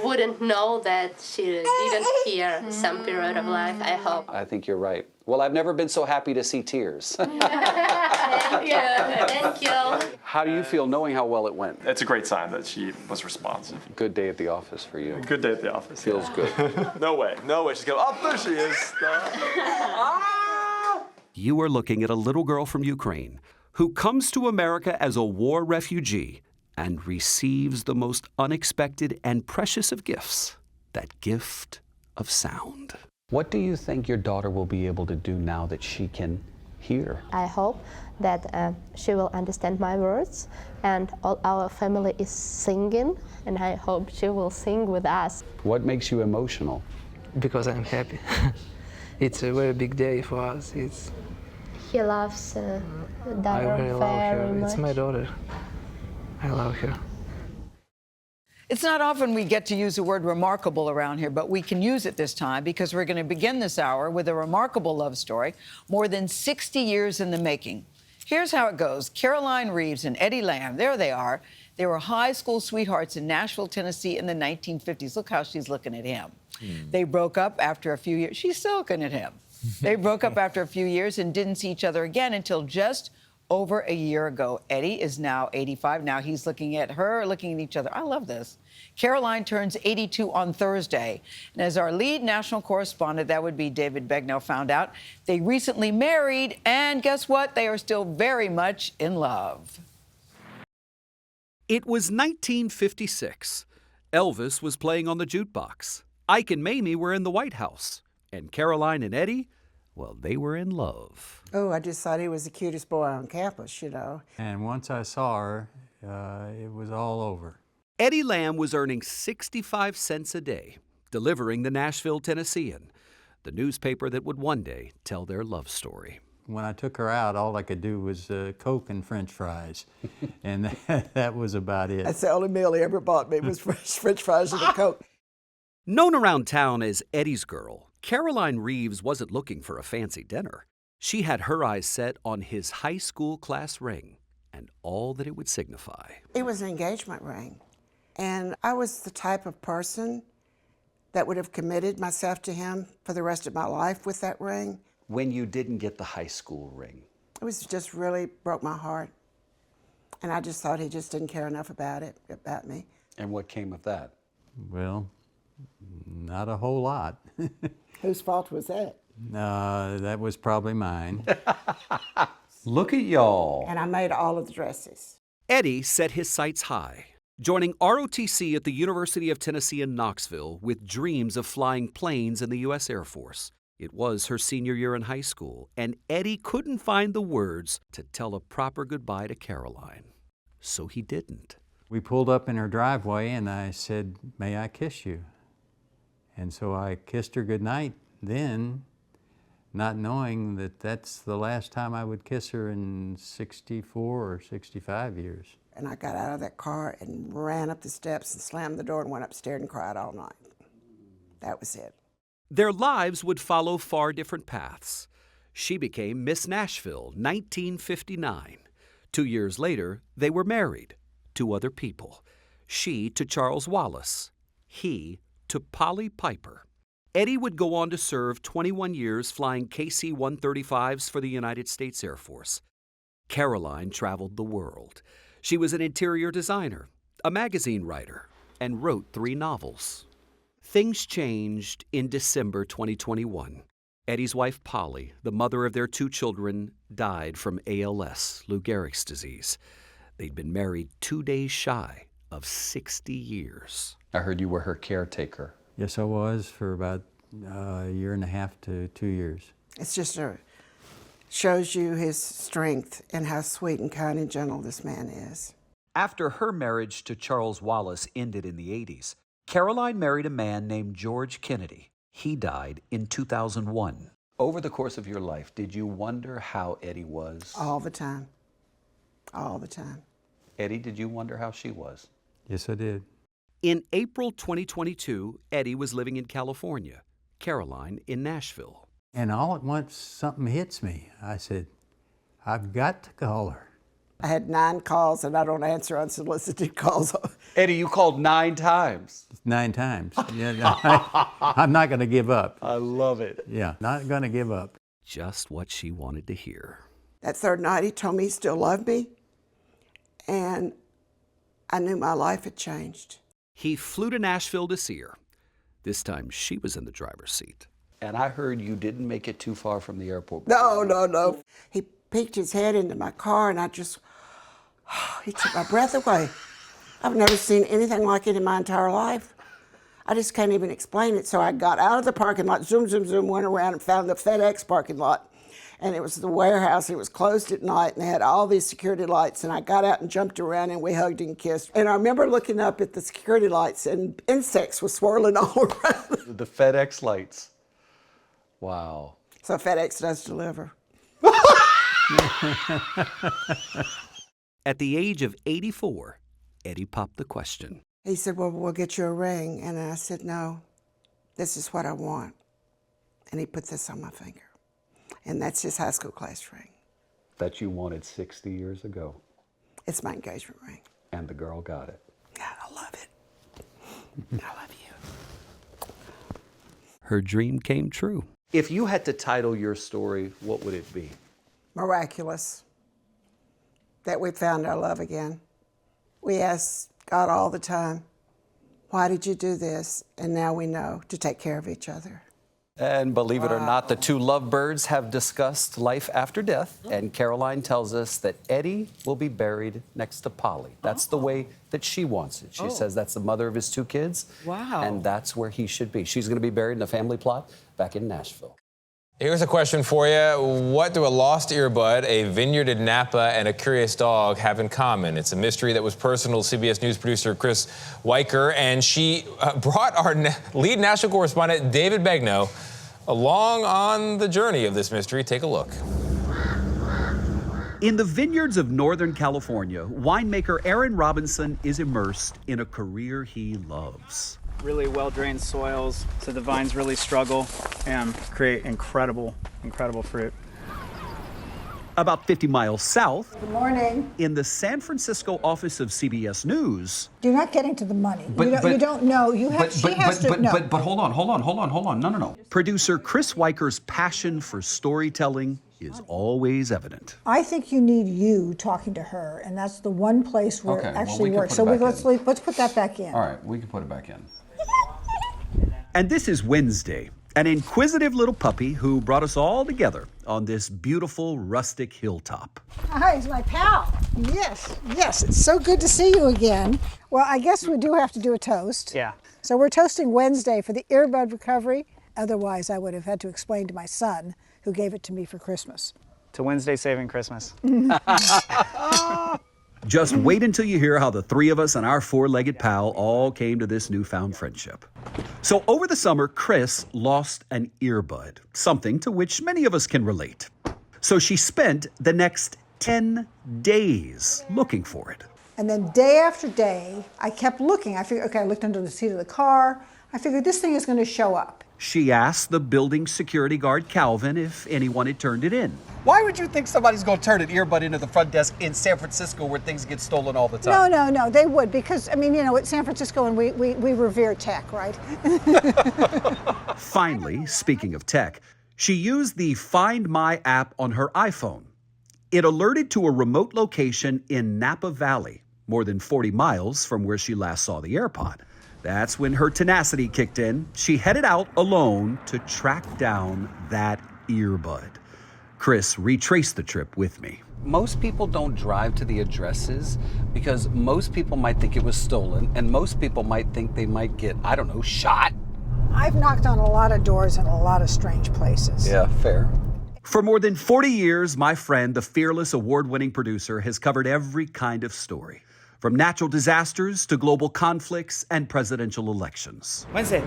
Speaker 13: wouldn't know that she didn't hear some period of life, I hope.
Speaker 22: I think you're right. Well, I've never been so happy to see tears.
Speaker 13: Thank you. Thank you.
Speaker 22: How do you feel knowing how well it went?
Speaker 7: It's a great sign that she was responsive.
Speaker 22: Good day at the office for you.
Speaker 7: Good day at the office.
Speaker 22: Feels good.
Speaker 7: No way. No way. She's going, oh, there she is.
Speaker 2: You are looking at a little girl from Ukraine who comes to America as a war refugee and receives the most unexpected and precious of gifts, that gift of sound.
Speaker 22: What do you think your daughter will be able to do now that she can hear?
Speaker 13: I hope that she will understand my words, and all our family is singing, and I hope she will sing with us.
Speaker 22: What makes you emotional?
Speaker 15: Because I'm happy. It's a very big day for us.
Speaker 13: He loves
Speaker 15: I
Speaker 13: daughter
Speaker 15: really love
Speaker 13: very
Speaker 15: her.
Speaker 13: much.
Speaker 15: It's my daughter. I love her.
Speaker 10: It's not often we get to use the word remarkable around here, but we can use it this time because we're going to begin this hour with a remarkable love story, more than 60 years in the making. Here's how it goes. Caroline Reeves and Eddie Lamb, there they are. They were high school sweethearts in Nashville, Tennessee in the 1950s. Look how she's looking at him. They broke up after a few years. She's still looking at him. They broke up after a few years and didn't see each other again until just over a year ago. Eddie is now 85. Now he's looking at her, looking at each other. I love this. Caroline turns 82 on Thursday. And as our lead national correspondent, that would be David Begnaud, found out, they recently married, and guess what? They are still very much in love.
Speaker 2: It was 1956. Elvis was playing on the jukebox. Ike and Mamie were in the White House. And Caroline and Eddie, well, they were in love.
Speaker 14: Oh, I just thought he was the cutest boy on campus, you know.
Speaker 18: And once I saw her, it was all over.
Speaker 2: Eddie Lamb was earning 65 cents a day, delivering the Nashville Tennessean, the newspaper that would one day tell their love story.
Speaker 18: When I took her out, all I could do was Coke and French fries, and that was about it.
Speaker 14: That's the only meal he ever bought me was French fries and a Coke.
Speaker 2: Known around town as Eddie's girl, Caroline Reeves wasn't looking for a fancy dinner. She had her eyes set on his high school class ring and all that it would signify.
Speaker 14: It was an engagement ring, and I was the type of person that would have committed myself to him for the rest of my life with that ring.
Speaker 22: When you didn't get the high school ring?
Speaker 14: It was just really broke my heart, and I just thought he just didn't care enough about me.
Speaker 22: And what came of that?
Speaker 18: Well, not a whole lot.
Speaker 14: Whose fault was that?
Speaker 18: That was probably mine.
Speaker 22: Look at y'all.
Speaker 14: And I made all of the dresses.
Speaker 2: Eddie set his sights high, joining ROTC at the University of Tennessee in Knoxville with dreams of flying planes in the U.S. Air Force. It was her senior year in high school, and Eddie couldn't find the words to tell a proper goodbye to Caroline. So he didn't.
Speaker 18: We pulled up in her driveway, and I said, "May I kiss you?" And so I kissed her goodnight then, not knowing that that's the last time I would kiss her in 64 or 65 years.
Speaker 14: And I got out of that car and ran up the steps and slammed the door and went upstairs and cried all night. That was it.
Speaker 2: Their lives would follow far different paths. She became Miss Nashville, 1959. 2 years later, they were married to other people. She to Charles Wallace, he to Polly Piper. Eddie would go on to serve 21 years flying KC-135s for the United States Air Force. Caroline traveled the world. She was an interior designer, a magazine writer, and wrote 3 novels. Things changed in December 2021. Eddie's wife, Polly, the mother of their 2 children, died from ALS, Lou Gehrig's disease. They'd been married 2 days shy of 60 years.
Speaker 22: I heard you were her caretaker.
Speaker 18: Yes, I was for about a year and a half to 2 years.
Speaker 14: It's just shows you his strength and how sweet and kind and gentle this man is.
Speaker 2: After her marriage to Charles Wallace ended in the 80s, Caroline married a man named George Kennedy. He died in 2001.
Speaker 22: Over the course of your life, did you wonder how Eddie was?
Speaker 14: All the time. All the time.
Speaker 22: Eddie, did you wonder how she was?
Speaker 18: Yes, I did.
Speaker 2: In April 2022, Eddie was living in California, Caroline in Nashville.
Speaker 18: And all at once, something hits me. I said, I've got to call her.
Speaker 14: I had 9 calls, and I don't answer unsolicited calls.
Speaker 22: Eddie, you called 9 times.
Speaker 18: 9 times. Yeah, I'm not going to give up.
Speaker 22: I love it.
Speaker 18: Yeah, not going to give up.
Speaker 2: Just what she wanted to hear.
Speaker 14: That third night, he told me he still loved me, and I knew my life had changed.
Speaker 2: He flew to Nashville to see her. This time, she was in the driver's seat.
Speaker 22: And I heard you didn't make it too far from the airport.
Speaker 14: No. He peeked his head into my car, and he took my breath away. I've never seen anything like it in my entire life. I just can't even explain it. So I got out of the parking lot, zoom, went around and found the FedEx parking lot. And it was the warehouse. It was closed at night, and they had all these security lights. And I got out and jumped around, and we hugged and kissed. And I remember looking up at the security lights, and insects were swirling all around.
Speaker 22: The FedEx lights. Wow.
Speaker 14: So FedEx does deliver.
Speaker 2: At the age of 84, Eddie popped the question.
Speaker 14: He said, well, we'll get you a ring. And I said, no, this is what I want. And he put this on my finger. And that's his high school class ring.
Speaker 22: That you wanted 60 years ago.
Speaker 14: It's my engagement ring.
Speaker 22: And the girl got it.
Speaker 14: God, I love it. I love you.
Speaker 2: Her dream came true.
Speaker 22: If you had to title your story, what would it be?
Speaker 14: Miraculous. That we found our love again. We ask God all the time, why did you do this? And now we know to take care of each other.
Speaker 22: And believe it or not, the 2 lovebirds have discussed life after death. And Caroline tells us that Eddie will be buried next to Polly. That's the way that she wants it. She says that's the mother of his 2 kids.
Speaker 10: Wow.
Speaker 22: And that's where he should be. She's going to be buried in a family plot back in Nashville.
Speaker 9: Here's a question for you. What do a lost earbud, a vineyard in Napa, and a curious dog have in common? It's a mystery that was personal to CBS News producer Chris Weicker, and she brought our lead national correspondent, David Begnaud, along on the journey of this mystery. Take a look.
Speaker 2: In the vineyards of Northern California, winemaker Aaron Robinson is immersed in a career he loves.
Speaker 17: Really well-drained soils, so the vines really struggle and create incredible fruit.
Speaker 2: About 50 miles south,
Speaker 19: Good morning.
Speaker 2: in the San Francisco office of CBS News.
Speaker 19: You're not getting to the money. You don't know. She has to know.
Speaker 2: But hold on. No. Producer Chris Weicher's passion for storytelling is always evident.
Speaker 19: I think you need you talking to her, and that's the one place where it actually works. So let's put that back in.
Speaker 22: All right, we can put it back in.
Speaker 2: And this is Wednesday, an inquisitive little puppy who brought us all together on this beautiful rustic hilltop.
Speaker 19: Hi, it's my pal. Yes, it's so good to see you again. Well, I guess we do have to do a toast.
Speaker 17: Yeah.
Speaker 19: So we're toasting Wednesday for the earbud recovery. Otherwise, I would have had to explain to my son, who gave it to me for Christmas.
Speaker 17: To Wednesday saving Christmas.
Speaker 2: Just wait until you hear how the 3 of us and our 4-legged pal all came to this newfound friendship. So over the summer, Chris lost an earbud, something to which many of us can relate. So she spent the next 10 days looking for it.
Speaker 19: And then day after day, I kept looking. I figured, okay, I looked under the seat of the car. I figured this thing is going to show up.
Speaker 2: She asked the building security guard, Calvin, if anyone had turned it in.
Speaker 22: Why would you think somebody's going to turn an earbud into the front desk in San Francisco where things get stolen all the time?
Speaker 19: No, they would, because, I mean, you know, it's San Francisco and we revere tech, right?
Speaker 2: Finally, speaking of tech, she used the Find My app on her iPhone. It alerted to a remote location in Napa Valley, more than 40 miles from where she last saw the AirPod. That's when her tenacity kicked in. She headed out alone to track down that earbud. Chris retraced the trip with me.
Speaker 22: Most people don't drive to the addresses because most people might think it was stolen, and most people might think they might get, I don't know, shot.
Speaker 19: I've knocked on a lot of doors in a lot of strange places.
Speaker 22: Yeah, fair.
Speaker 2: For more than 40 years, my friend, the fearless award-winning producer, has covered every kind of story, from natural disasters to global conflicts and presidential elections.
Speaker 17: Wednesday.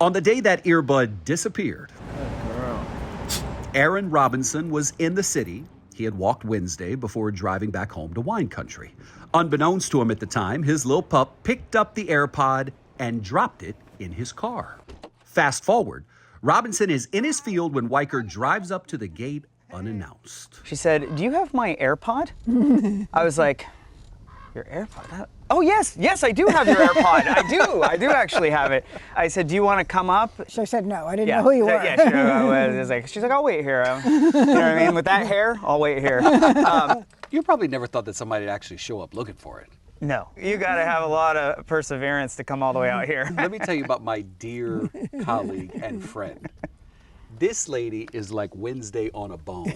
Speaker 2: On the day that earbud disappeared, Aaron Robinson was in the city. He had walked Wednesday before driving back home to wine country. Unbeknownst to him at the time, his little pup picked up the AirPod and dropped it in his car. Fast forward, Robinson is in his field when Weicker drives up to the gate unannounced.
Speaker 17: She said, "Do you have my AirPod?" I was like, "Your AirPod? Oh, yes, I do have your AirPod. I do actually have it." I said, "Do you want to come up?"
Speaker 19: She said, "No, I didn't know who you were."
Speaker 17: Yeah, she's like, "I'll wait here." You know what I mean? With that hair, I'll wait here.
Speaker 22: You probably never thought that somebody would actually show up looking for it.
Speaker 17: No, you got to have a lot of perseverance to come all the way out here.
Speaker 22: Let me tell you about my dear colleague and friend. This lady is like Wednesday on a bone.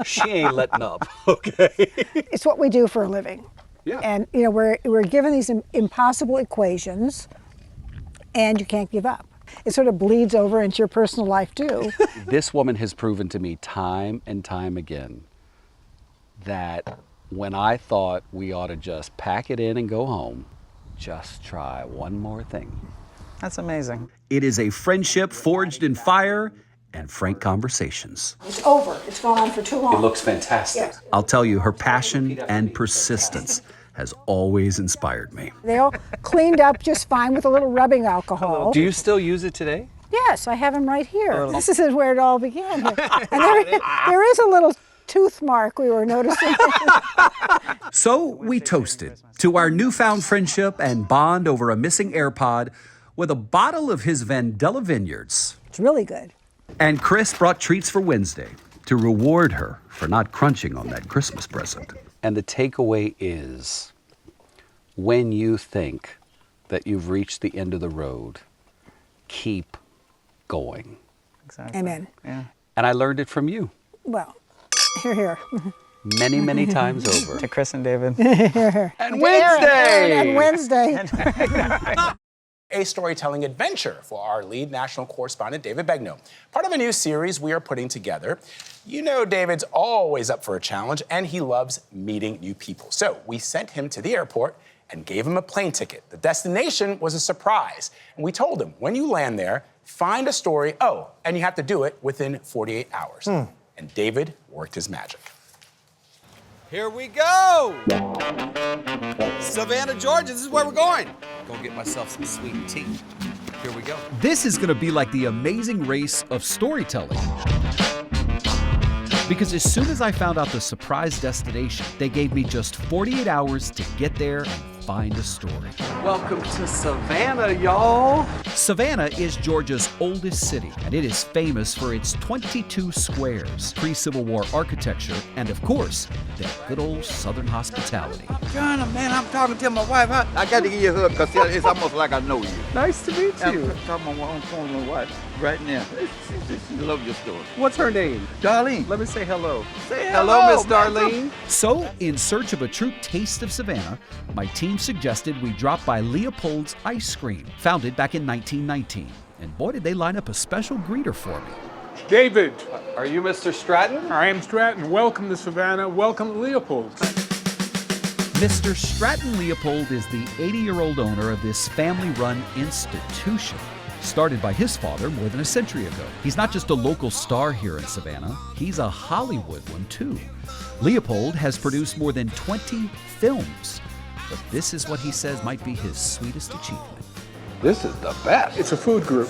Speaker 22: She ain't letting up, okay?
Speaker 19: It's what we do for a living.
Speaker 22: Yeah.
Speaker 19: And, you know, we're given these impossible equations, and you can't give up. It sort of bleeds over into your personal life, too.
Speaker 22: This woman has proven to me time and time again that when I thought we ought to just pack it in and go home, just try one more thing.
Speaker 17: That's amazing.
Speaker 2: It is a friendship forged in fire and frank conversations.
Speaker 19: It's over. It's gone on for too long.
Speaker 22: It looks fantastic.
Speaker 19: Yes.
Speaker 2: I'll tell you, her passion and persistence has always inspired me.
Speaker 19: They all cleaned up just fine with a little rubbing alcohol.
Speaker 22: Do you still use it today?
Speaker 19: Yes, I have them right here. This is where it all began. And there is a little tooth mark we were noticing.
Speaker 2: So we toasted to our newfound friendship and bond over a missing AirPod with a bottle of his Vandella Vineyards.
Speaker 19: It's really good.
Speaker 2: And Chris brought treats for Wednesday to reward her for not crunching on that Christmas present.
Speaker 22: And the takeaway is, when you think that you've reached the end of the road, keep going.
Speaker 17: Exactly.
Speaker 19: Amen.
Speaker 17: Yeah.
Speaker 22: And I learned it from you.
Speaker 19: Well, here.
Speaker 22: Many, many times over.
Speaker 17: To Chris and David.
Speaker 19: Here.
Speaker 22: And Wednesday!
Speaker 19: And Wednesday.
Speaker 5: A storytelling adventure for our lead national correspondent, David Begnaud. Part of a new series we are putting together. You know David's always up for a challenge, and he loves meeting new people. So we sent him to the airport and gave him a plane ticket. The destination was a surprise. And we told him, when you land there, find a story, and you have to do it within 48 hours. And David worked his magic.
Speaker 22: Here we go! Savannah, Georgia, this is where we're going. Go get myself some sweet tea. Here we go.
Speaker 2: This is going to be like the amazing race of storytelling. Because as soon as I found out the surprise destination, they gave me just 48 hours to get there and find a story.
Speaker 22: Welcome to Savannah, y'all.
Speaker 2: Savannah is Georgia's oldest city, and it is famous for its 22 squares, pre-Civil War architecture, and of course, their good old Southern hospitality.
Speaker 16: John, man, I'm talking to my wife. I got to give you a hug because it's almost like I know you.
Speaker 22: Nice to meet you.
Speaker 16: I'm talking on phone with my wife right now. She loves your story.
Speaker 22: What's her name?
Speaker 16: Darlene.
Speaker 22: Let me say hello.
Speaker 16: Say
Speaker 22: Hello,
Speaker 16: hello,
Speaker 22: Miss Darlene.
Speaker 2: So, in search of a true taste of Savannah, my team suggested we drop by Leopold's Ice Cream, founded back in 1919. And boy, did they line up a special greeter for me.
Speaker 20: David.
Speaker 22: Are you Mr. Stratton?
Speaker 20: I am Stratton. Welcome to Savannah. Welcome to Leopold's.
Speaker 2: Mr. Stratton Leopold is the 80-year-old owner of this family-run institution. started by his father more than a century ago. He's not just a local star here in Savannah, he's a Hollywood one too. Leopold has produced more than 20 films, but this is what he says might be his sweetest achievement.
Speaker 16: This is the best.
Speaker 20: It's a food group.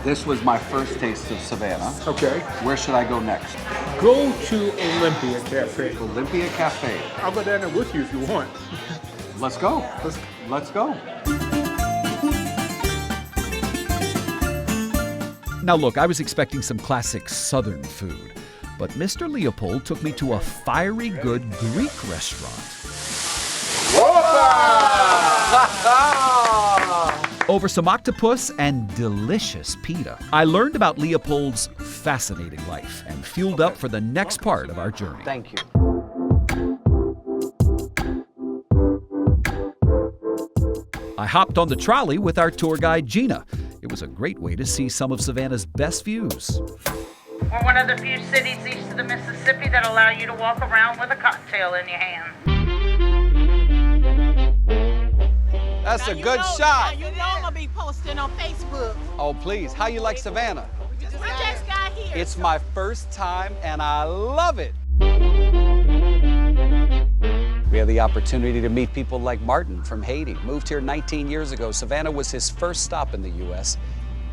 Speaker 22: This was my first taste of Savannah.
Speaker 20: Okay.
Speaker 22: Where should I go next?
Speaker 20: Go to Olympia Cafe.
Speaker 22: Olympia Cafe.
Speaker 20: I'll go down there with you if you want.
Speaker 22: Let's go. Let's go.
Speaker 2: Now look, I was expecting some classic Southern food, but Mr. Leopold took me to a fiery good Greek restaurant. Over some octopus and delicious pita. I learned about Leopold's fascinating life and fueled up for the next part of our journey.
Speaker 22: Thank you.
Speaker 2: I hopped on the trolley with our tour guide, Gina. It was a great way to see some of Savannah's best views.
Speaker 1: We're one of the few cities east of the Mississippi that allow you to walk around with a cocktail in your hand.
Speaker 22: That's a good shot.
Speaker 3: You know I'm gonna be posting on Facebook.
Speaker 22: Oh, please. How you like Savannah?
Speaker 3: We just got here.
Speaker 22: It's my first time and I love it. We had the opportunity to meet people like Martin from Haiti. Moved here 19 years ago. Savannah was his first stop in the U.S.,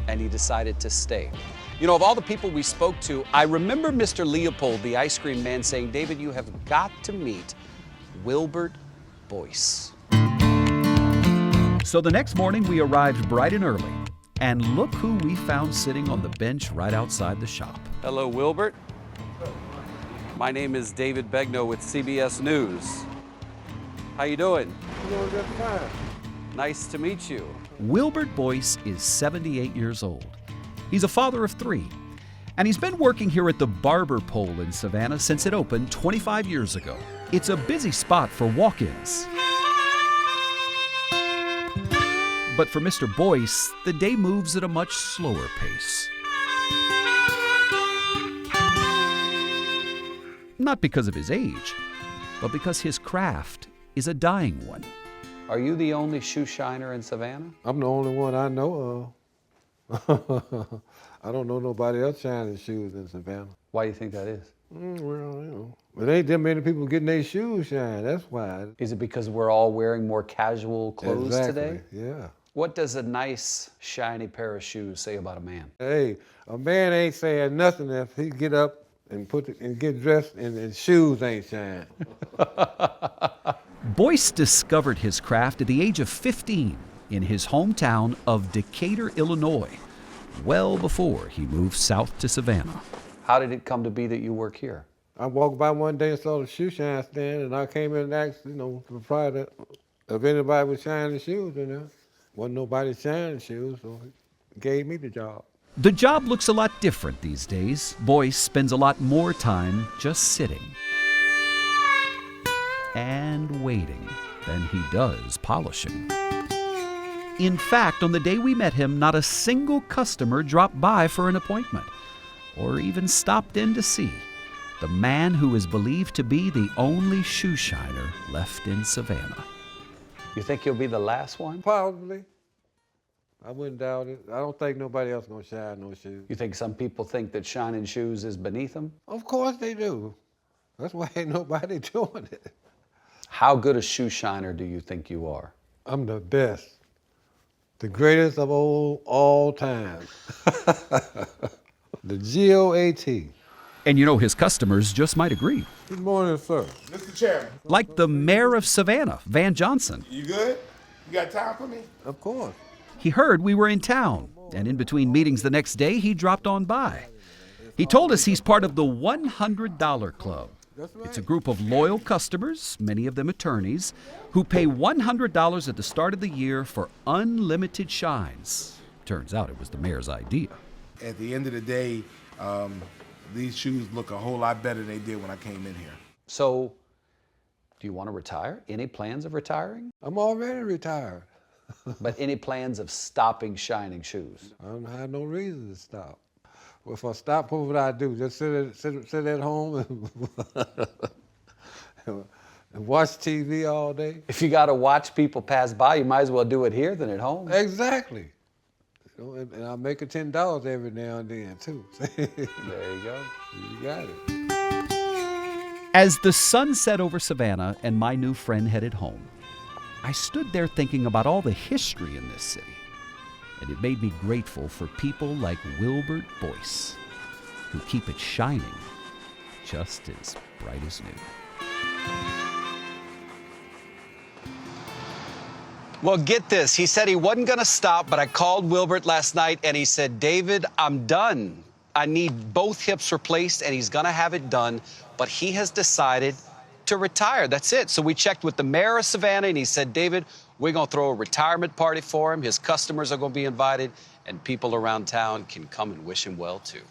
Speaker 22: and he decided to stay. You know, of all the people we spoke to, I remember Mr. Leopold, the ice cream man, saying, "David, you have got to meet Wilbert Boyce." So the next morning, we arrived bright and early. And look who we found sitting on the bench right outside the shop. Hello, Wilbert. My name is David Begnaud with CBS News. How you doing?
Speaker 4: Doing just fine.
Speaker 22: Nice to meet you.
Speaker 2: Wilbert Boyce is 78 years old. He's a father of 3. And he's been working here at the Barber Pole in Savannah since it opened 25 years ago. It's a busy spot for walk-ins. But for Mr. Boyce, the day moves at a much slower pace. Not because of his age, but because his craft is a dying one.
Speaker 22: Are you the only shoe shiner in Savannah?
Speaker 4: I'm the only one I know of. I don't know nobody else shining shoes in Savannah.
Speaker 22: Why do you think that is?
Speaker 4: Well, you know, there ain't that many people getting their shoes shined. That's why.
Speaker 22: Is it because we're all wearing more casual clothes
Speaker 4: Exactly.
Speaker 22: today?
Speaker 4: Yeah.
Speaker 22: What does a nice, shiny pair of shoes say about a man?
Speaker 4: Hey, a man ain't saying nothing if he get up and get dressed and his shoes ain't shine.
Speaker 2: Boyce discovered his craft at the age of 15 in his hometown of Decatur, Illinois, well before he moved south to Savannah.
Speaker 22: How did it come to be that you work here?
Speaker 4: I walked by one day and saw the shoe shine stand, and I came in and asked, the proprietor if anybody was shining shoes in there. Wasn't nobody shining shoes, so he gave me the job.
Speaker 2: The job looks a lot different these days. Boyce spends a lot more time just sitting and waiting than he does polishing. In fact, on the day we met him, not a single customer dropped by for an appointment or even stopped in to see the man who is believed to be the only shoe shiner left in Savannah.
Speaker 22: You think you'll be the last one?
Speaker 4: Probably. I wouldn't doubt it. I don't think nobody else gonna shine no shoes.
Speaker 22: You think some people think that shining shoes is beneath them?
Speaker 4: Of course they do. That's why ain't nobody doing it.
Speaker 22: How good a shoe shiner do you think you are?
Speaker 4: I'm the best. The greatest of all time. The GOAT.
Speaker 2: And you know, his customers just might agree.
Speaker 4: Good morning, sir.
Speaker 21: Mr. Chairman.
Speaker 2: Like the mayor of Savannah, Van Johnson.
Speaker 21: You good? You got time for me?
Speaker 4: Of course.
Speaker 2: He heard we were in town, and in between meetings the next day, he dropped on by. He told us he's part of the $100 Club. It's a group of loyal customers, many of them attorneys, who pay $100 at the start of the year for unlimited shines. Turns out it was the mayor's idea.
Speaker 21: At the end of the day, these shoes look a whole lot better than they did when I came in here.
Speaker 22: So, do you want to retire? Any plans of retiring?
Speaker 4: I'm already retired.
Speaker 22: But any plans of stopping shining shoes?
Speaker 4: I don't have no reason to stop. Well, if I stop, what would I do? Just sit at home watch TV all day.
Speaker 22: If you got to watch people pass by, you might as well do it here than at home.
Speaker 4: Exactly. You know, and I make a $10 every now and then too.
Speaker 22: There you go.
Speaker 4: You got it.
Speaker 2: As the sun set over Savannah and my new friend headed home, I stood there thinking about all the history in this city. And it made me grateful for people like Wilbert Boyce, who keep it shining just as bright as new. Well, get this. He said he wasn't going to stop, but I called Wilbert last night and he said, David, I'm done. I need both hips replaced, and he's going to have it done, but he has decided to retire. That's it. So we checked with the mayor of Savannah, and he said, David, we're going to throw a retirement party for him. His customers are going to be invited, and people around town can come and wish him well, too.